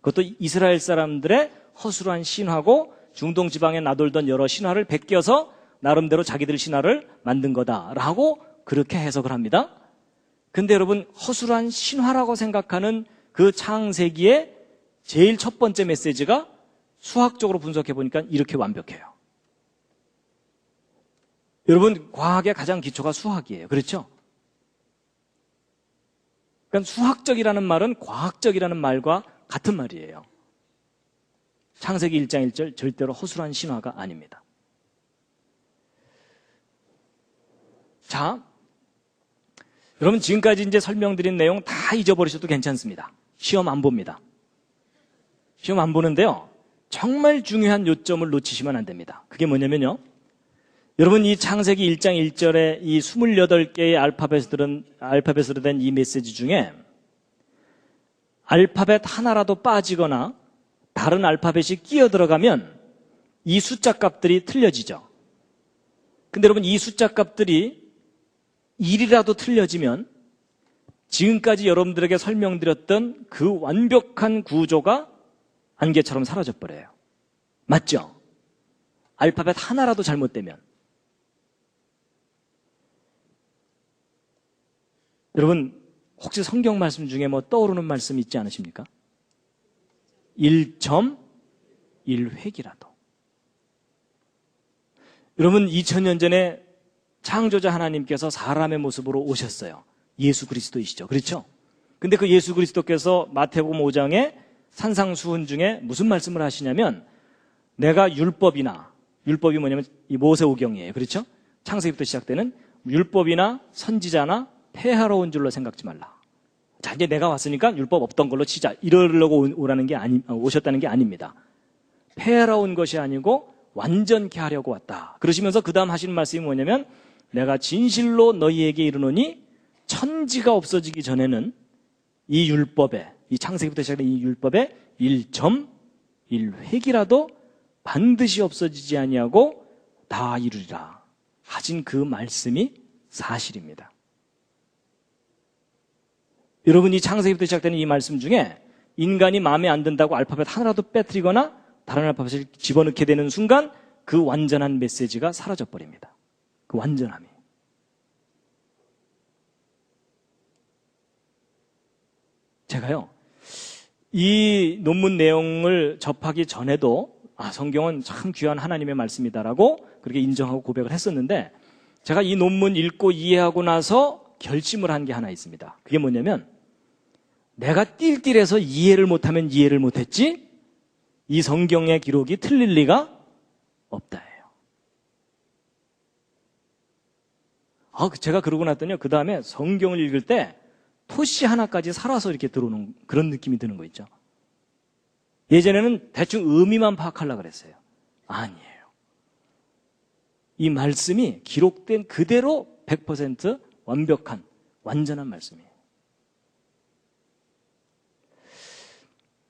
그것도 이스라엘 사람들의 허술한 신화고 중동 지방에 나돌던 여러 신화를 베껴서 나름대로 자기들 신화를 만든 거다라고 그렇게 해석을 합니다. 근데 여러분 허술한 신화라고 생각하는 그 창세기의 제일 첫 번째 메시지가 수학적으로 분석해 보니까 이렇게 완벽해요. 여러분 과학의 가장 기초가 수학이에요. 그렇죠? 그러니까 수학적이라는 말은 과학적이라는 말과 같은 말이에요. 창세기 1장 1절 절대로 허술한 신화가 아닙니다. 자, 여러분 지금까지 이제 설명드린 내용 다 잊어버리셔도 괜찮습니다. 시험 안 봅니다. 시험 안 보는데요. 정말 중요한 요점을 놓치시면 안 됩니다. 그게 뭐냐면요. 여러분 이 창세기 1장 1절에 이 28개의 알파벳으로 된 이 메시지 중에 알파벳 하나라도 빠지거나 다른 알파벳이 끼어 들어가면 이 숫자 값들이 틀려지죠. 근데 여러분 이 숫자 값들이 1이라도 틀려지면 지금까지 여러분들에게 설명드렸던 그 완벽한 구조가 안개처럼 사라져버려요. 맞죠? 알파벳 하나라도 잘못되면. 여러분 혹시 성경 말씀 중에 뭐 떠오르는 말씀 있지 않으십니까? 1.1획이라도. 여러분 2000년 전에 창조자 하나님께서 사람의 모습으로 오셨어요. 예수 그리스도이시죠. 그렇죠? 근데 그 예수 그리스도께서 마태복음 5장에 산상수훈 중에 무슨 말씀을 하시냐면 내가 율법이 뭐냐면 이 모세오경이에요. 그렇죠? 창세기부터 시작되는 율법이나 선지자나 폐하러 온 줄로 생각지 말라. 자, 이제 내가 왔으니까 율법 없던 걸로 치자. 이러려고 오셨다는 게 아닙니다. 폐하러 온 것이 아니고 완전케 하려고 왔다. 그러시면서 그 다음 하시는 말씀이 뭐냐면 내가 진실로 너희에게 이르노니 천지가 없어지기 전에는 이 율법에 이 창세기부터 시작된 이 율법에 1.1획이라도 반드시 없어지지 아니하고 다 이루리라 하신 그 말씀이 사실입니다. 여러분이 창세기부터 시작되는 이 말씀 중에 인간이 마음에 안 든다고 알파벳 하나라도 빼뜨리거나 다른 알파벳을 집어넣게 되는 순간 그 완전한 메시지가 사라져버립니다. 그 완전함이. 제가요, 이 논문 내용을 접하기 전에도 성경은 참 귀한 하나님의 말씀이다라고 그렇게 인정하고 고백을 했었는데 제가 이 논문 읽고 이해하고 나서 결심을 한 게 하나 있습니다. 그게 뭐냐면 내가 띨띨해서 이해를 못하면 이해를 못했지 이 성경의 기록이 틀릴 리가 없다예요. 제가 그러고 났더니 그 다음에 성경을 읽을 때 토시 하나까지 살아서 이렇게 들어오는 그런 느낌이 드는 거 있죠. 예전에는 대충 의미만 파악하려고 그랬어요. 아니에요. 이 말씀이 기록된 그대로 100% 완벽한 완전한 말씀이에요.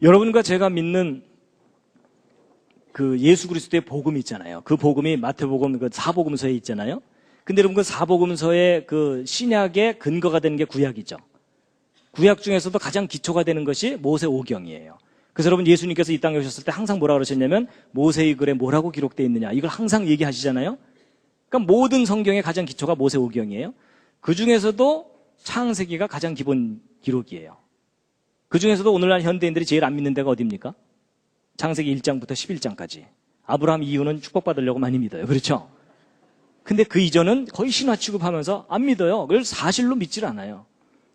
여러분과 제가 믿는 그 예수 그리스도의 복음이 있잖아요. 그 복음이 마태복음 그 사복음서에 있잖아요. 근데 여러분 그 사복음서의 그 신약의 근거가 되는 게 구약이죠. 구약 중에서도 가장 기초가 되는 것이 모세오경이에요. 그래서 여러분 예수님께서 이 땅에 오셨을 때 항상 뭐라고 그러셨냐면 모세의 글에 뭐라고 기록되어 있느냐 이걸 항상 얘기하시잖아요. 그러니까 모든 성경의 가장 기초가 모세오경이에요. 그 중에서도 창세기가 가장 기본 기록이에요. 그 중에서도 오늘날 현대인들이 제일 안 믿는 데가 어디입니까? 창세기 1장부터 11장까지. 아브라함 이후는 축복받으려고 많이 믿어요. 그렇죠? 근데 그 이전은 거의 신화 취급하면서 안 믿어요. 그걸 사실로 믿질 않아요.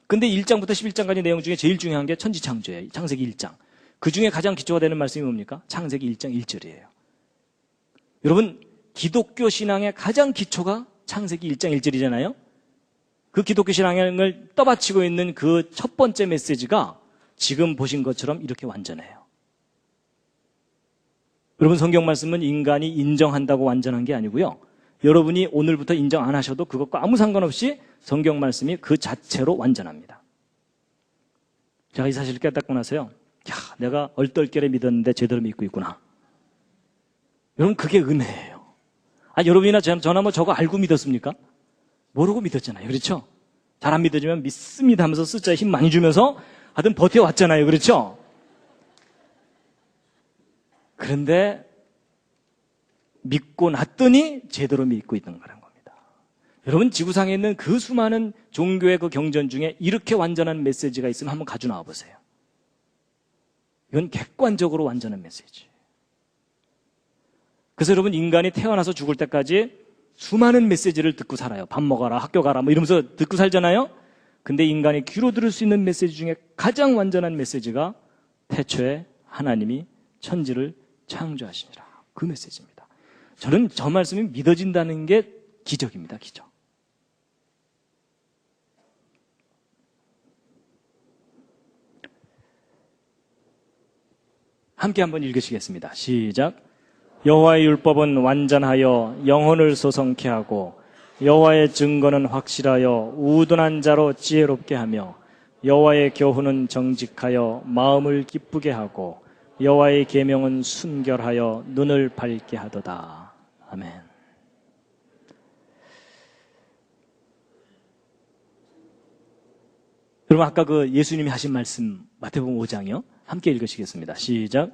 근데 1장부터 11장까지 내용 중에 제일 중요한 게 천지창조예요. 창세기 1장. 그 중에 가장 기초가 되는 말씀이 뭡니까? 창세기 1장 1절이에요. 여러분, 기독교 신앙의 가장 기초가 창세기 1장 1절이잖아요. 그 기독교 신앙을 떠받치고 있는 그 첫 번째 메시지가 지금 보신 것처럼 이렇게 완전해요. 여러분, 성경 말씀은 인간이 인정한다고 완전한 게 아니고요. 여러분이 오늘부터 인정 안 하셔도 그것과 아무 상관없이 성경 말씀이 그 자체로 완전합니다. 제가 이 사실을 깨닫고 나서요. 야, 내가 얼떨결에 믿었는데 제대로 믿고 있구나. 여러분, 그게 은혜예요. 여러분이나 저나 뭐 저거 알고 믿었습니까? 모르고 믿었잖아요. 그렇죠? 잘 안 믿어지면 믿습니다 하면서 숫자에 힘 많이 주면서 하여튼 버텨왔잖아요. 그렇죠? 그런데 믿고 났더니 제대로 믿고 있던 거란 겁니다. 여러분, 지구상에 있는 그 수많은 종교의 그 경전 중에 이렇게 완전한 메시지가 있으면 한번 가져 나와 보세요. 이건 객관적으로 완전한 메시지. 그래서 여러분, 인간이 태어나서 죽을 때까지 수많은 메시지를 듣고 살아요. 밥 먹어라, 학교 가라 뭐 이러면서 듣고 살잖아요. 근데 인간이 귀로 들을 수 있는 메시지 중에 가장 완전한 메시지가 태초에 하나님이 천지를 창조하시니라. 그 메시지입니다. 저는 저 말씀이 믿어진다는 게 기적입니다. 기적. 함께 한번 읽으시겠습니다. 시작. 여호와의 율법은 완전하여 영혼을 소성케 하고 여호와의 증거는 확실하여 우둔한 자로 지혜롭게 하며 여호와의 교훈은 정직하여 마음을 기쁘게 하고 여호와의 계명은 순결하여 눈을 밝게 하도다. 아멘. 여러분, 아까 그 예수님이 하신 말씀 마태복음 5장이요. 함께 읽으시겠습니다. 시작.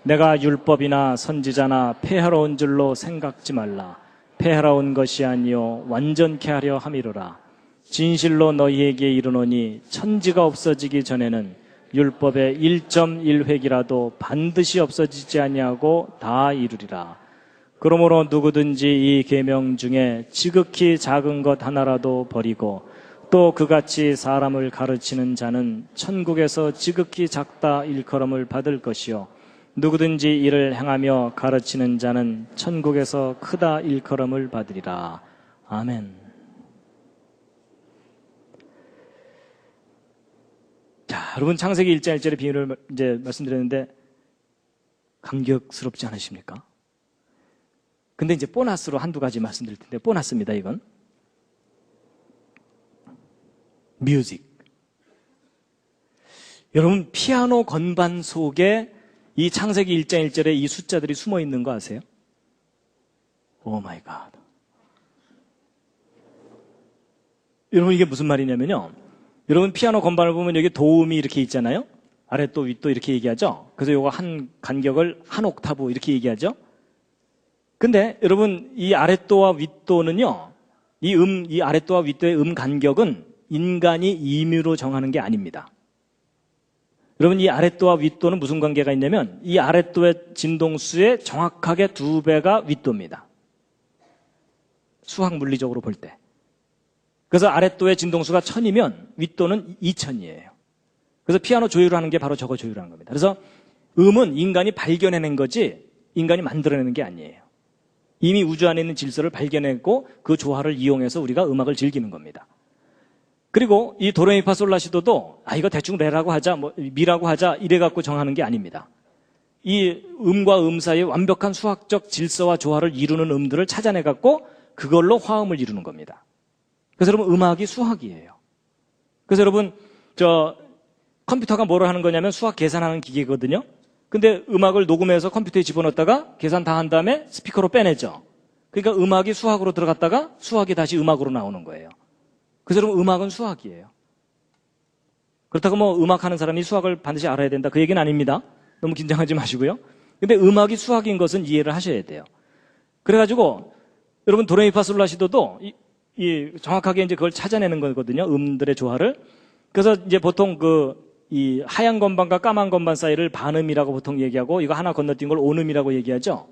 내가 율법이나 선지자나 폐하러 온 줄로 생각지 말라. 폐하러 온 것이 아니요 완전케 하려 함이로라. 진실로 너희에게 이르노니 천지가 없어지기 전에는 율법의 1.1획이라도 반드시 없어지지 아니하고 다 이루리라. 그러므로 누구든지 이 계명 중에 지극히 작은 것 하나라도 버리고 또 그같이 사람을 가르치는 자는 천국에서 지극히 작다 일컬음을 받을 것이요 누구든지 이를 행하며 가르치는 자는 천국에서 크다 일컬음을 받으리라. 아멘. 자, 여러분, 창세기 1장 1절의 비유를 이제 말씀드렸는데 감격스럽지 않으십니까? 근데 이제 보너스로 한두 가지 말씀드릴 텐데, 보너스입니다, 이건. 뮤직. 여러분, 피아노 건반 속에 이 창세기 1장 1절에 이 숫자들이 숨어 있는 거 아세요? 오 마이 갓. 여러분, 이게 무슨 말이냐면요. 여러분, 피아노 건반을 보면 여기 도음이 이렇게 있잖아요. 아랫도, 윗도 이렇게 얘기하죠. 그래서 요거 한 간격을 한 옥타브 이렇게 얘기하죠. 근데 여러분, 이 아랫도와 윗도는요, 이 아랫도와 윗도의 음 간격은 인간이 임의로 정하는 게 아닙니다. 여러분, 이 아랫도와 윗도는 무슨 관계가 있냐면 이 아랫도의 진동수의 정확하게 2배가 윗도입니다. 수학 물리적으로 볼 때. 그래서 아랫도의 진동수가 1000이면 윗도는 2000이에요. 그래서 피아노 조율을 하는 게 바로 저거 조율하는 겁니다. 그래서 음은 인간이 발견해낸 거지 인간이 만들어내는 게 아니에요. 이미 우주 안에 있는 질서를 발견했고 그 조화를 이용해서 우리가 음악을 즐기는 겁니다. 그리고 이 도레미파솔라시도도 이거 대충 레라고 하자, 뭐 미라고 하자 이래갖고 정하는 게 아닙니다. 이 음과 음 사이에 완벽한 수학적 질서와 조화를 이루는 음들을 찾아내갖고 그걸로 화음을 이루는 겁니다. 그래서 여러분, 음악이 수학이에요. 그래서 여러분, 컴퓨터가 뭐를 하는 거냐면 수학 계산하는 기계거든요. 근데 음악을 녹음해서 컴퓨터에 집어넣었다가 계산 다 한 다음에 스피커로 빼내죠. 그러니까 음악이 수학으로 들어갔다가 수학이 다시 음악으로 나오는 거예요. 그래서 여러분 음악은 수학이에요. 그렇다고 뭐 음악하는 사람이 수학을 반드시 알아야 된다 그 얘기는 아닙니다. 너무 긴장하지 마시고요. 근데 음악이 수학인 것은 이해를 하셔야 돼요. 그래가지고 여러분 도레미파솔라시도도 정확하게 이제 그걸 찾아내는 거거든요. 음들의 조화를. 그래서 이제 보통 이 하얀 건반과 까만 건반 사이를 반음이라고 보통 얘기하고 이거 하나 건너뛴 걸 오음이라고 얘기하죠.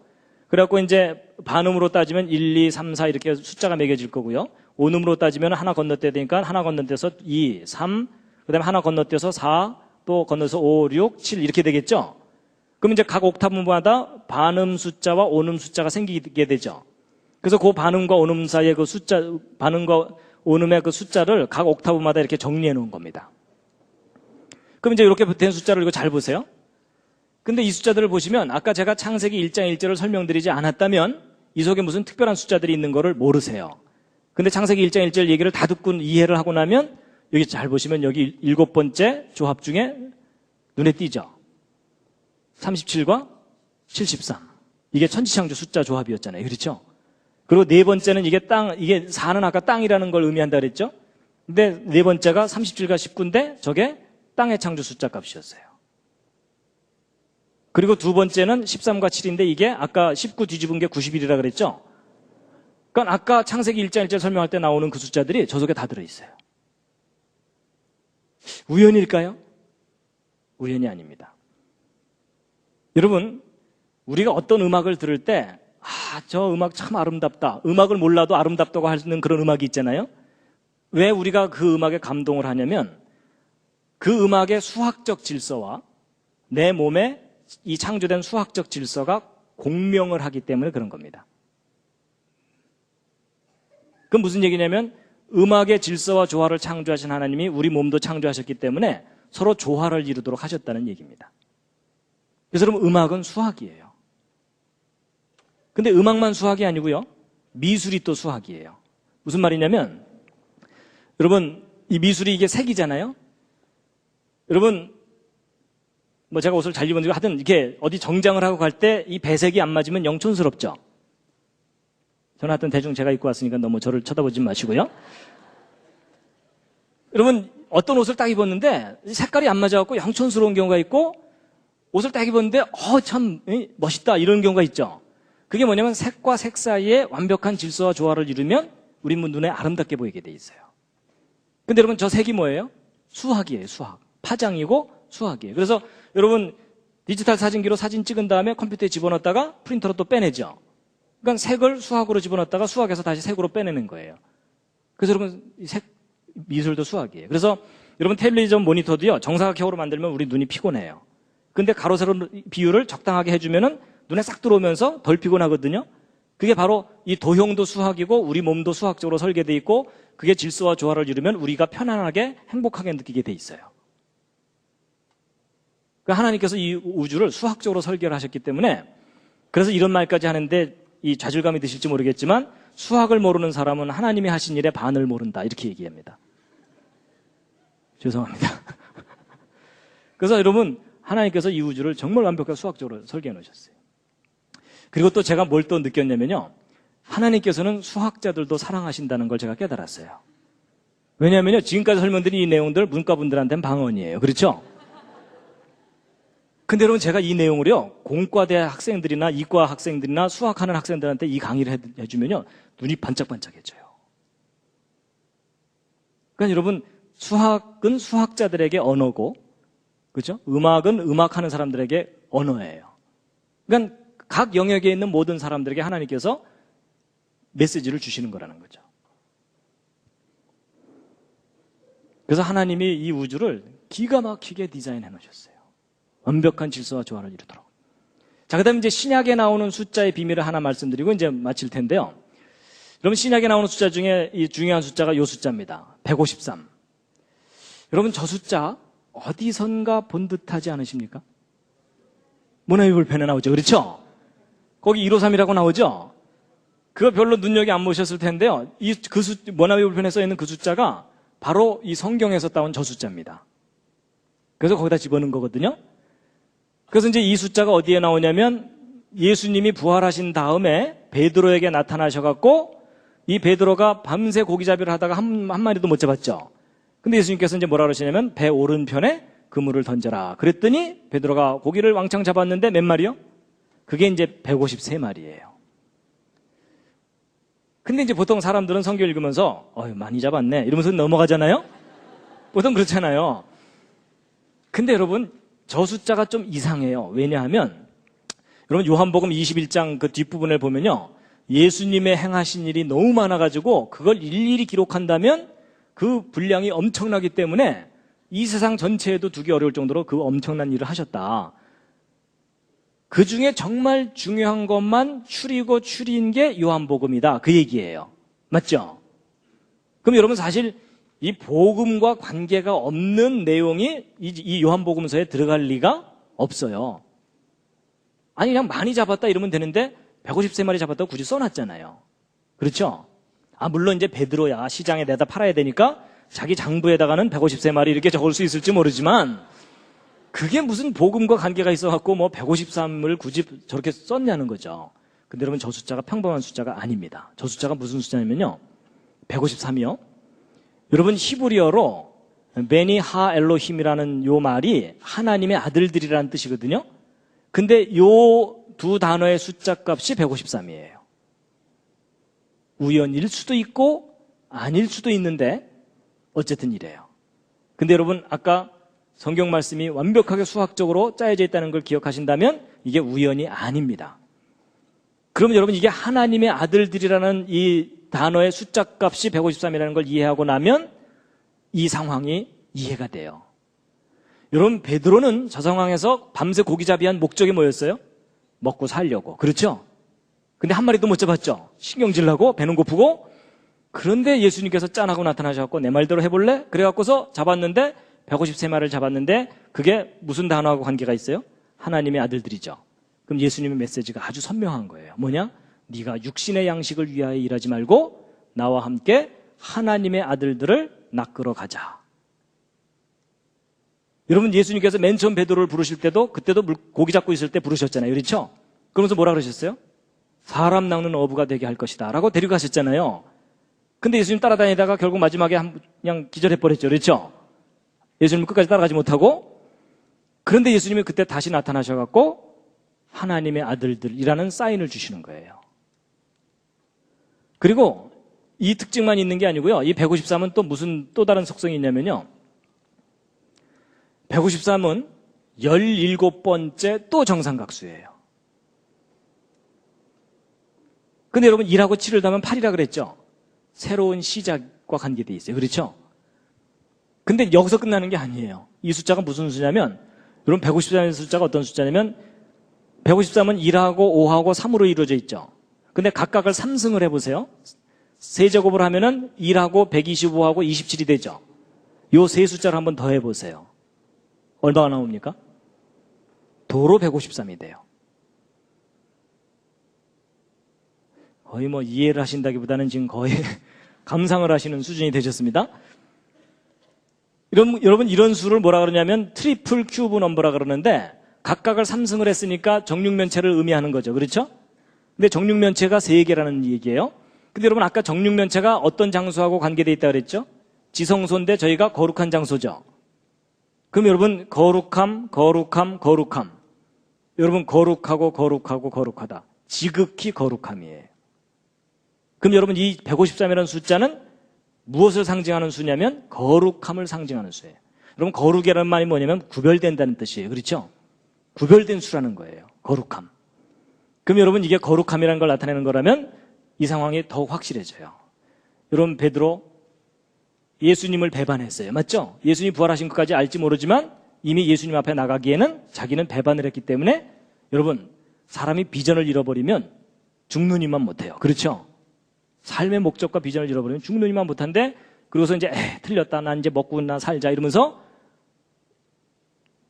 그래갖고 이제 반음으로 따지면 1, 2, 3, 4 이렇게 숫자가 매겨질 거고요. 오음으로 따지면 하나 건너뛰어야 되니까 하나 건너뛰어서 2, 3, 그 다음에 하나 건너뛰어서 4, 또 건너서 5, 6, 7 이렇게 되겠죠. 그럼 이제 각 옥타브마다 반음 숫자와 온음 숫자가 생기게 되죠. 그래서 그 반음과 온음 사이의 그 숫자, 반음과 온음의 그 숫자를 각 옥타브마다 이렇게 정리해 놓은 겁니다. 그럼 이제 이렇게 된 숫자를 이거 잘 보세요. 근데 이 숫자들을 보시면 아까 제가 창세기 1장 1절을 설명드리지 않았다면 이 속에 무슨 특별한 숫자들이 있는 거를 모르세요. 근데 창세기 1장 1절 얘기를 다 듣고 이해를 하고 나면 여기 잘 보시면 여기 7번째 조합 중에 눈에 띄죠. 37과 73. 이게 천지창조 숫자 조합이었잖아요. 그렇죠? 그리고 네 번째는 이게 4는 아까 땅이라는 걸 의미한다 그랬죠? 근데 네 번째가 37과 19인데 저게 땅의 창조 숫자 값이었어요. 그리고 두 번째는 13과 7인데 이게 아까 19 뒤집은 게 91이라 그랬죠? 그러니까 아까 창세기 1장 1절 설명할 때 나오는 그 숫자들이 저 속에 다 들어있어요. 우연일까요? 우연이 아닙니다. 여러분, 우리가 어떤 음악을 들을 때 저 음악 참 아름답다. 음악을 몰라도 아름답다고 하는 그런 음악이 있잖아요. 왜 우리가 그 음악에 감동을 하냐면 그 음악의 수학적 질서와 내 몸에 이 창조된 수학적 질서가 공명을 하기 때문에 그런 겁니다. 그건 무슨 얘기냐면 음악의 질서와 조화를 창조하신 하나님이 우리 몸도 창조하셨기 때문에 서로 조화를 이루도록 하셨다는 얘기입니다. 그래서 여러분 음악은 수학이에요. 근데 음악만 수학이 아니고요. 미술이 또 수학이에요. 무슨 말이냐면 여러분 이 미술이 이게 색이잖아요. 여러분 뭐 제가 옷을 잘 입었는데 하여튼 이렇게 어디 정장을 하고 갈 때 이 배색이 안 맞으면 영촌스럽죠. 저는 하여튼 대충 제가 입고 왔으니까 너무 저를 쳐다보지 마시고요. 여러분 어떤 옷을 딱 입었는데 색깔이 안 맞아갖고 영촌스러운 경우가 있고 옷을 딱 입었는데 참 멋있다 이런 경우가 있죠. 그게 뭐냐면 색과 색 사이에 완벽한 질서와 조화를 이루면 우리 눈에 아름답게 보이게 돼 있어요. 근데 여러분 저 색이 뭐예요? 수학이에요. 수학. 파장이고 수학이에요. 그래서 여러분 디지털 사진기로 사진 찍은 다음에 컴퓨터에 집어넣었다가 프린터로 또 빼내죠. 그러니까 색을 수학으로 집어넣었다가 수학에서 다시 색으로 빼내는 거예요. 그래서 여러분 색 미술도 수학이에요. 그래서 여러분 텔레비전 모니터도요. 정사각형으로 만들면 우리 눈이 피곤해요. 근데 가로 세로 비율을 적당하게 해주면은 눈에 싹 들어오면서 덜 피곤하거든요. 그게 바로 이 도형도 수학이고 우리 몸도 수학적으로 설계되어 있고 그게 질서와 조화를 이루면 우리가 편안하게 행복하게 느끼게 돼 있어요. 그러니까 하나님께서 이 우주를 수학적으로 설계를 하셨기 때문에 그래서 이런 말까지 하는데 이 좌절감이 드실지 모르겠지만 수학을 모르는 사람은 하나님이 하신 일의 반을 모른다 이렇게 얘기합니다. 죄송합니다. 그래서 여러분 하나님께서 이 우주를 정말 완벽하게 수학적으로 설계해 놓으셨어요. 그리고 또 제가 뭘 또 느꼈냐면요. 하나님께서는 수학자들도 사랑하신다는 걸 제가 깨달았어요. 왜냐하면요. 지금까지 설명드린 이 내용들 문과분들한테는 방언이에요. 그렇죠? 근데 여러분 제가 이 내용을요. 공과대 학생들이나 이과 학생들이나 수학하는 학생들한테 이 강의를 해주면요. 눈이 반짝반짝해져요. 그러니까 여러분 수학은 수학자들에게 언어고 그렇죠? 음악은 음악하는 사람들에게 언어예요. 그러니까 각 영역에 있는 모든 사람들에게 하나님께서 메시지를 주시는 거라는 거죠. 그래서 하나님이 이 우주를 기가 막히게 디자인해 놓으셨어요. 완벽한 질서와 조화를 이루도록. 자, 그 다음에 이제 신약에 나오는 숫자의 비밀을 하나 말씀드리고 이제 마칠 텐데요. 여러분 신약에 나오는 숫자 중에 이 중요한 숫자가 이 숫자입니다. 153. 여러분 저 숫자 어디선가 본 듯하지 않으십니까? 모나미불편에 나오죠. 그렇죠? 거기 153이라고 나오죠? 그거 별로 눈여겨 안 보셨을 텐데요. 모나미불편에 써 있는 그 숫자가 바로 이 성경에서 따온 저 숫자입니다. 그래서 거기다 집어넣은 거거든요. 그래서 이제 이 숫자가 어디에 나오냐면 예수님이 부활하신 다음에 베드로에게 나타나셔갖고 이 베드로가 밤새 고기잡이를 하다가 한 마리도 못 잡았죠. 근데 예수님께서 이제 뭐라 그러시냐면 배 오른편에 그물을 던져라. 그랬더니 베드로가 고기를 왕창 잡았는데 몇 마리요? 그게 이제 153마리예요. 근데 이제 보통 사람들은 성경 읽으면서 많이 잡았네 이러면서 넘어가잖아요. 보통 그렇잖아요. 근데 여러분 저 숫자가 좀 이상해요. 왜냐하면 여러분 요한복음 21장 그 뒷부분을 보면요, 예수님의 행하신 일이 너무 많아가지고 그걸 일일이 기록한다면 그 분량이 엄청나기 때문에 이 세상 전체에도 두기 어려울 정도로 그 엄청난 일을 하셨다. 그 중에 정말 중요한 것만 추린 게 요한복음이다. 그 얘기예요. 맞죠? 그럼 여러분 사실 이 복음과 관계가 없는 내용이 이 요한복음서에 들어갈 리가 없어요. 아니 그냥 많이 잡았다 이러면 되는데 153마리 잡았다고 굳이 써놨잖아요. 그렇죠? 물론 이제 베드로야 시장에 내다 팔아야 되니까 자기 장부에다가는 153마리 이렇게 적을 수 있을지 모르지만 그게 무슨 복음과 관계가 있어갖고 뭐 153을 굳이 저렇게 썼냐는 거죠. 근데 여러분 저 숫자가 평범한 숫자가 아닙니다. 저 숫자가 무슨 숫자냐면요, 153이요. 여러분 히브리어로 베니 하 엘로힘이라는 요 말이 하나님의 아들들이라는 뜻이거든요. 근데 요 두 단어의 숫자 값이 153이에요. 우연일 수도 있고 아닐 수도 있는데 어쨌든 이래요. 근데 여러분 아까 성경 말씀이 완벽하게 수학적으로 짜여져 있다는 걸 기억하신다면 이게 우연이 아닙니다. 그러면 여러분 이게 하나님의 아들들이라는 이 단어의 숫자 값이 153이라는 걸 이해하고 나면 이 상황이 이해가 돼요. 여러분 베드로는 저 상황에서 밤새 고기잡이한 목적이 뭐였어요? 먹고 살려고. 그렇죠? 근데 한 마리도 못 잡았죠. 신경질 나고 배는 고프고. 그런데 예수님께서 짠하고 나타나셔서 내 말대로 해볼래? 그래갖고서 잡았는데 153마리를 잡았는데 그게 무슨 단어하고 관계가 있어요? 하나님의 아들들이죠. 그럼 예수님의 메시지가 아주 선명한 거예요. 뭐냐? 네가 육신의 양식을 위하여 일하지 말고 나와 함께 하나님의 아들들을 낚으러 가자. 여러분 예수님께서 맨 처음 베드로를 부르실 때도 그때도 고기 잡고 있을 때 부르셨잖아요. 그렇죠? 그러면서 뭐라 그러셨어요? 사람 낚는 어부가 되게 할 것이다 라고 데려가셨잖아요. 근데 예수님 따라다니다가 결국 마지막에 그냥 기절해버렸죠. 그렇죠? 예수님은 끝까지 따라가지 못하고. 그런데 예수님이 그때 다시 나타나셔갖고 하나님의 아들들이라는 사인을 주시는 거예요. 그리고 이 특징만 있는 게 아니고요, 이 153은 또 무슨 또 다른 속성이 있냐면요, 153은 17번째 또 정삼각수예요. 근데 여러분 1하고 7을 더하면 8이라 그랬죠? 새로운 시작과 관계되어 있어요. 그렇죠? 근데 여기서 끝나는 게 아니에요. 이 숫자가 무슨 숫자냐면, 여러분 153의 숫자가 어떤 숫자냐면 153은 1하고 5하고 3으로 이루어져 있죠. 근데 각각을 3승을 해보세요. 세제곱을 하면은 1하고 125하고 27이 되죠. 요 세 숫자를 한번 더 해보세요. 얼마가 나옵니까? 도로 153이 돼요. 거의 뭐 이해를 하신다기보다는 지금 거의 감상을 하시는 수준이 되셨습니다. 여러분 이런 수를 뭐라 그러냐면 트리플 큐브 넘버라 그러는데 각각을 3승을 했으니까 정육면체를 의미하는 거죠. 그렇죠? 근데 정육면체가 3개라는 얘기예요. 근데 여러분 아까 정육면체가 어떤 장소하고 관계되어 있다고 그랬죠? 지성소인데 저희가 거룩한 장소죠. 그럼 여러분 거룩함, 거룩함, 거룩함. 여러분 거룩하고 거룩하고 거룩하다. 지극히 거룩함이에요. 그럼 여러분 이 153이라는 숫자는 무엇을 상징하는 수냐면 거룩함을 상징하는 수예요. 여러분 거룩이라는 말이 뭐냐면 구별된다는 뜻이에요. 그렇죠? 구별된 수라는 거예요. 거룩함. 그럼 여러분 이게 거룩함이라는 걸 나타내는 거라면 이 상황이 더욱 확실해져요. 여러분 베드로 예수님을 배반했어요. 맞죠? 예수님이 부활하신 것까지 알지 모르지만 이미 예수님 앞에 나가기에는 자기는 배반을 했기 때문에 여러분 사람이 비전을 잃어버리면 죽는 이만 못해요. 그렇죠? 삶의 목적과 비전을 잃어버리면 죽는 이만 못한데 그러고서 이제 틀렸다. 난 이제 먹고나 살자 이러면서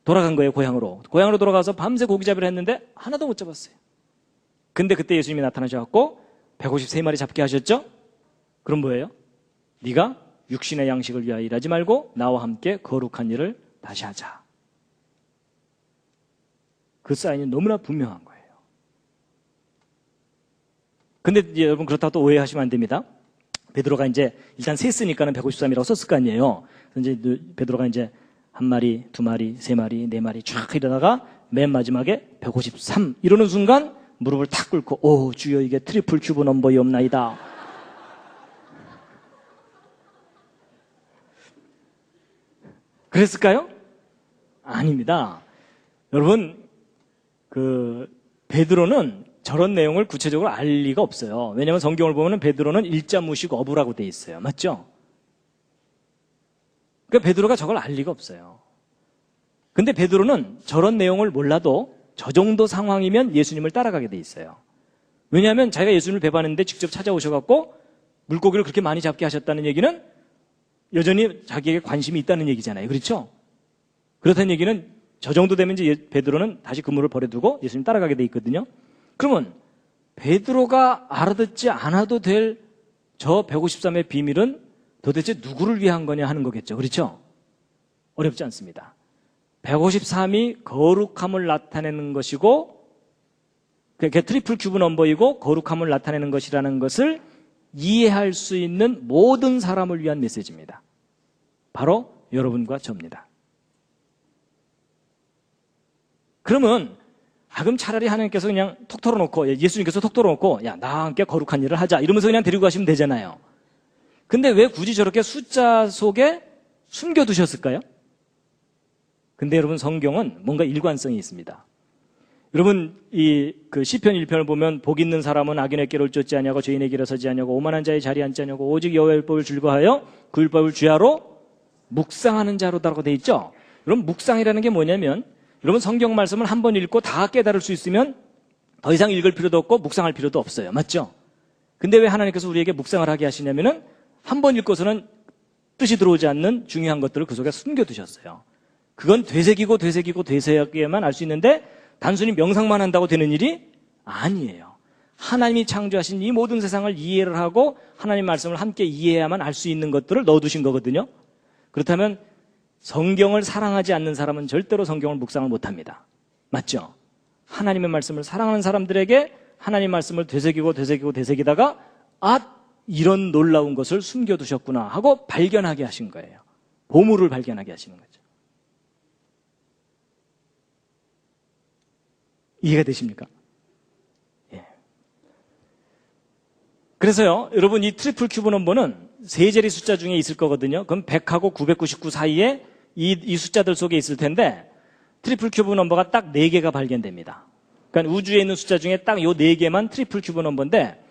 돌아간 거예요. 고향으로 돌아가서 밤새 고기잡이를 했는데 하나도 못 잡았어요. 근데 그때 예수님이 나타나셔서 153마리 잡게 하셨죠? 그럼 뭐예요? 네가 육신의 양식을 위하여 일하지 말고 나와 함께 거룩한 일을 다시 하자. 그 사인이 너무나 분명한 거예요. 근데 이제 여러분 그렇다고 또 오해하시면 안 됩니다. 베드로가 이제 일단 셌으니까는 153이라고 썼을 거 아니에요. 그래서 이제 베드로가 이제 한 마리, 두 마리, 세 마리, 네 마리 쫙 이러다가 맨 마지막에 153 이러는 순간 무릎을 탁 꿇고 오 주여 이게 트리플 큐브 넘버이옵나이다. 그랬을까요? 아닙니다. 여러분 베드로는 저런 내용을 구체적으로 알 리가 없어요. 왜냐하면 성경을 보면 베드로는 일자무식 어부라고 돼 있어요. 맞죠? 그러니까 베드로가 저걸 알 리가 없어요. 근데 베드로는 저런 내용을 몰라도 저 정도 상황이면 예수님을 따라가게 돼 있어요. 왜냐하면 자기가 예수님을 배반했는데 직접 찾아오셔갖고 물고기를 그렇게 많이 잡게 하셨다는 얘기는 여전히 자기에게 관심이 있다는 얘기잖아요. 그렇죠? 그렇다는 얘기는 저 정도 되면 이제 베드로는 다시 그물을 버려두고 예수님 따라가게 돼 있거든요. 그러면 베드로가 알아듣지 않아도 될 저 153의 비밀은 도대체 누구를 위한 거냐 하는 거겠죠. 그렇죠? 어렵지 않습니다. 153이 거룩함을 나타내는 것이고 그게 트리플 큐브 넘버이고 거룩함을 나타내는 것이라는 것을 이해할 수 있는 모든 사람을 위한 메시지입니다. 바로 여러분과 저입니다. 그러면 그럼 차라리 하나님께서 그냥 톡 털어놓고 예수님께서 톡 털어놓고 야 나와 함께 거룩한 일을 하자 이러면서 그냥 데리고 가시면 되잖아요. 근데 왜 굳이 저렇게 숫자 속에 숨겨두셨을까요? 근데 여러분 성경은 뭔가 일관성이 있습니다. 여러분 그 시편 1편을 보면 복 있는 사람은 악인의 길을 쫓지 아니하고 죄인의 길에 서지 아니하고 오만한 자의 자리에 앉지 아니하고 오직 여호와의 율법을 즐거워하여 그 율법을 주야로 묵상하는 자로다라고 돼 있죠. 여러분 묵상이라는 게 뭐냐면 여러분 성경 말씀을 한 번 읽고 다 깨달을 수 있으면 더 이상 읽을 필요도 없고 묵상할 필요도 없어요. 맞죠? 근데 왜 하나님께서 우리에게 묵상을 하게 하시냐면은 한 번 읽고서는 뜻이 들어오지 않는 중요한 것들을 그 속에 숨겨두셨어요. 그건 되새기고만 알 수 있는데 단순히 명상만 한다고 되는 일이 아니에요. 하나님이 창조하신 이 모든 세상을 이해를 하고 하나님 말씀을 함께 이해해야만 알 수 있는 것들을 넣어두신 거거든요. 그렇다면 성경을 사랑하지 않는 사람은 절대로 성경을 묵상을 못합니다. 맞죠? 하나님의 말씀을 사랑하는 사람들에게 하나님 말씀을 되새기다가 이런 놀라운 것을 숨겨두셨구나 하고 발견하게 하신 거예요. 보물을 발견하게 하시는 거죠. 이해가 되십니까? 예. 그래서요, 여러분 이 트리플 큐브 넘버는 세 자리 숫자 중에 있을 거거든요. 그럼 100하고 999 사이에 이 숫자들 속에 있을 텐데 트리플 큐브 넘버가 딱 4개가 발견됩니다. 그러니까 우주에 있는 숫자 중에 딱 요 4개만 트리플 큐브 넘버인데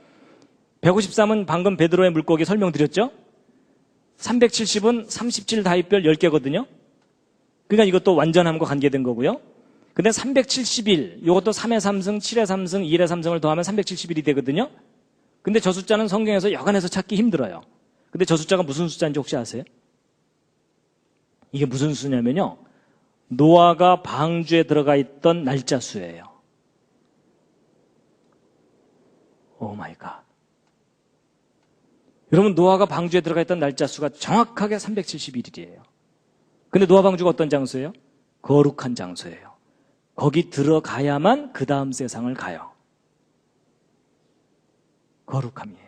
153은 방금 베드로의 물고기 설명드렸죠? 370은 37 다윗별 10개거든요. 그러니까 이것도 완전함과 관계된 거고요. 근데 371, 이것도 3의 3승, 7의 3승, 1의 3승을 더하면 371이 되거든요. 근데 저 숫자는 성경에서 여간해서 찾기 힘들어요. 근데 저 숫자가 무슨 숫자인지 혹시 아세요? 이게 무슨 수냐면요. 노아가 방주에 들어가 있던 날짜 수예요. 오 마이 갓. 여러분 노아가 방주에 들어가 있던 날짜 수가 정확하게 371일이에요. 근데 노아 방주가 어떤 장소예요? 거룩한 장소예요. 거기 들어가야만 그 다음 세상을 가요. 거룩함이에요.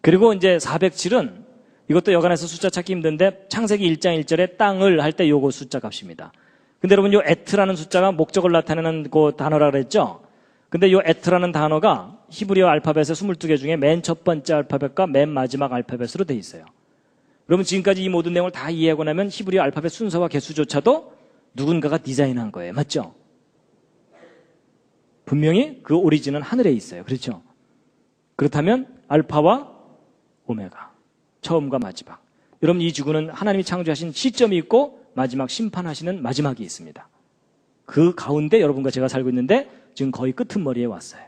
그리고 이제 407은 이것도 여간해서 숫자 찾기 힘든데 창세기 1장 1절에 땅을 할 때 요거 숫자 값입니다. 근데 여러분 요 에트라는 숫자가 목적을 나타내는 그 단어라 그랬죠? 근데 요 에트라는 단어가 히브리어 알파벳의 22개 중에 맨 첫 번째 알파벳과 맨 마지막 알파벳으로 돼 있어요. 여러분 지금까지 이 모든 내용을 다 이해하고 나면 히브리어 알파벳 순서와 개수조차도 누군가가 디자인한 거예요. 맞죠? 분명히 그 오리진은 하늘에 있어요. 그렇죠? 그렇다면 알파와 오메가, 처음과 마지막. 여러분 이 지구는 하나님이 창조하신 시점이 있고 마지막 심판하시는 마지막이 있습니다. 그 가운데 여러분과 제가 살고 있는데 지금 거의 끄트머리에 왔어요.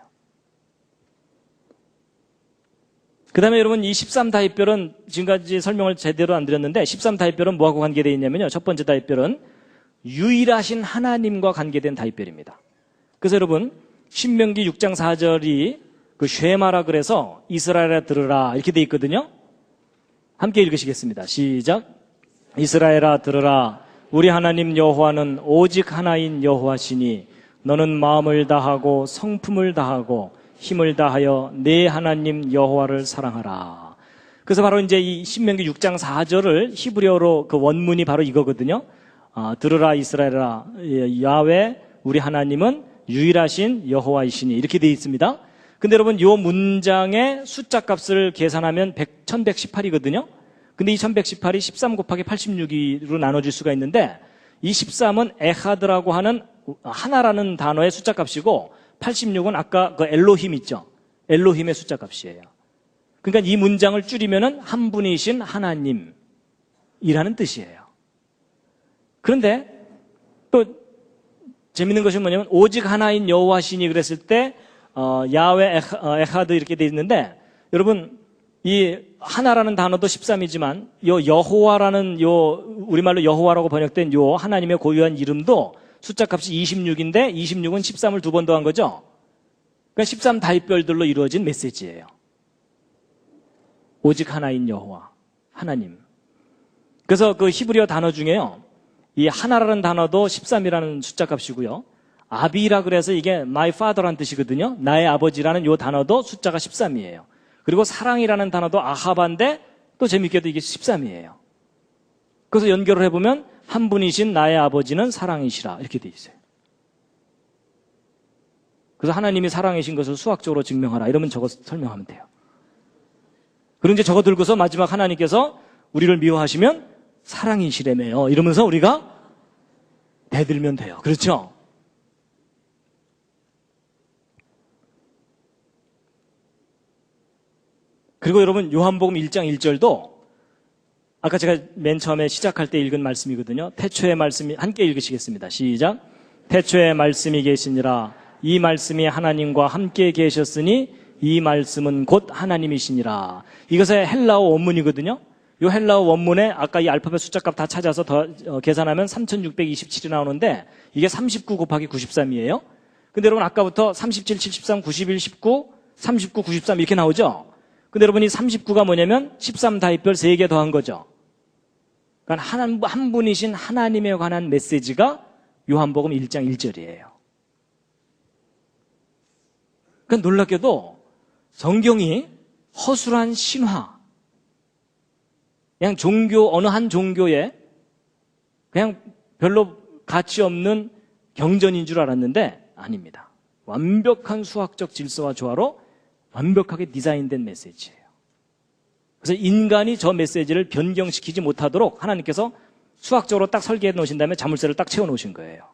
그 다음에 여러분 이 13다윗별은 지금까지 설명을 제대로 안 드렸는데 13다윗별은 뭐하고 관계되어 있냐면요. 첫 번째 다윗별은 유일하신 하나님과 관계된 다윗별입니다. 그래서 여러분 신명기 6장 4절이 그 쉐마라 그래서 이스라엘아 들으라 이렇게 돼 있거든요. 함께 읽으시겠습니다. 시작. 이스라엘아 들으라. 우리 하나님 여호와는 오직 하나인 여호와시니 너는 마음을 다하고 성품을 다하고 힘을 다하여 내 하나님 여호와를 사랑하라. 그래서 바로 이제 이 신명기 6장 4절을 히브리어로 그 원문이 바로 이거거든요. 들으라 이스라엘아, 야훼 우리 하나님은 유일하신 여호와이시니, 이렇게 되어 있습니다. 근데 여러분, 이 문장의 숫자 값을 계산하면 1118이거든요. 근데 이 1118이 13 곱하기 86으로 나눠질 수가 있는데, 이 13은 에하드라고 하는 하나라는 단어의 숫자 값이고, 86은 아까 그 엘로힘 있죠? 엘로힘의 숫자 값이에요. 그러니까 이 문장을 줄이면은 한 분이신 하나님이라는 뜻이에요. 그런데 또 재밌는 것이 뭐냐면, 오직 하나인 여호와시니 그랬을 때 야훼 에하드 이렇게 돼 있는데, 여러분 이 하나라는 단어도 13이지만 요 여호와라는 우리말로 여호와라고 번역된 요 하나님의 고유한 이름도 숫자 값이 26인데 26은 13을 두 번 더한 거죠. 그러니까 13 다윗별들로 이루어진 메시지예요. 오직 하나인 여호와, 하나님. 그래서 그 히브리어 단어 중에요, 이 하나라는 단어도 13이라는 숫자 값이고요, 아비라 그래서 이게 my father란 뜻이거든요. 나의 아버지라는 요 단어도 숫자가 13이에요. 그리고 사랑이라는 단어도 아하바인데 또 재밌게도 이게 13이에요. 그래서 연결을 해보면 한 분이신 나의 아버지는 사랑이시라, 이렇게 돼 있어요. 그래서 하나님이 사랑이신 것을 수학적으로 증명하라, 이러면 저거 설명하면 돼요. 그리고 이제 저거 들고서 마지막 하나님께서 우리를 미워하시면 사랑이시래매요, 이러면서 우리가 대들면 돼요. 그렇죠? 그리고 여러분, 요한복음 1장 1절도 아까 제가 맨 처음에 시작할 때 읽은 말씀이거든요. 태초의 말씀이, 함께 읽으시겠습니다. 시작. 태초의 말씀이 계시니라. 이 말씀이 하나님과 함께 계셨으니 이 말씀은 곧 하나님이시니라. 이것의 헬라어 원문이거든요. 이 헬라어 원문에 아까 이 알파벳 숫자값 다 찾아서 계산하면 3627이 나오는데, 이게 39 곱하기 93이에요. 근데 여러분, 아까부터 37, 73, 91, 19, 39, 93 이렇게 나오죠. 근데 여러분이 39가 뭐냐면 13 다윗별 3개 더한 거죠. 그러니까 한 분이신 하나님에 관한 메시지가 요한복음 1장 1절이에요. 그러니까 놀랍게도 성경이 허술한 신화, 그냥 어느 한 종교에 그냥 별로 가치 없는 경전인 줄 알았는데 아닙니다. 완벽한 수학적 질서와 조화로 완벽하게 디자인된 메시지예요. 그래서 인간이 저 메시지를 변경시키지 못하도록 하나님께서 수학적으로 딱 설계해 놓으신 다음에 자물쇠를 딱 채워 놓으신 거예요.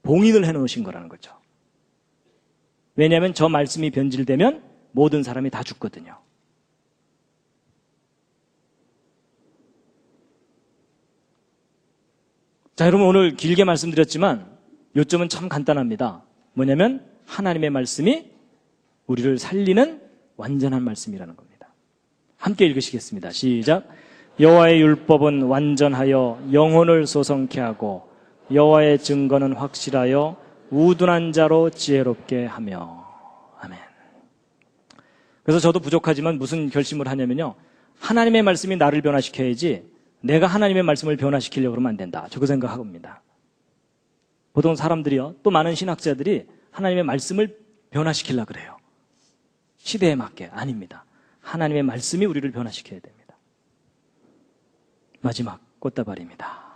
봉인을 해 놓으신 거라는 거죠. 왜냐하면 저 말씀이 변질되면 모든 사람이 다 죽거든요. 자, 여러분, 오늘 길게 말씀드렸지만 요점은 참 간단합니다. 뭐냐면 하나님의 말씀이 우리를 살리는 완전한 말씀이라는 겁니다. 함께 읽으시겠습니다. 시작. 여호와의 율법은 완전하여 영혼을 소성케 하고 여호와의 증거는 확실하여 우둔한 자로 지혜롭게 하며. 아멘. 그래서 저도 부족하지만 무슨 결심을 하냐면요, 하나님의 말씀이 나를 변화시켜야지 내가 하나님의 말씀을 변화시키려고 그러면 안 된다, 저그 생각합니다. 보통 사람들이요, 또 많은 신학자들이 하나님의 말씀을 변화시키려고 그래요. 시대에 맞게. 아닙니다. 하나님의 말씀이 우리를 변화시켜야 됩니다. 마지막 꽃다발입니다.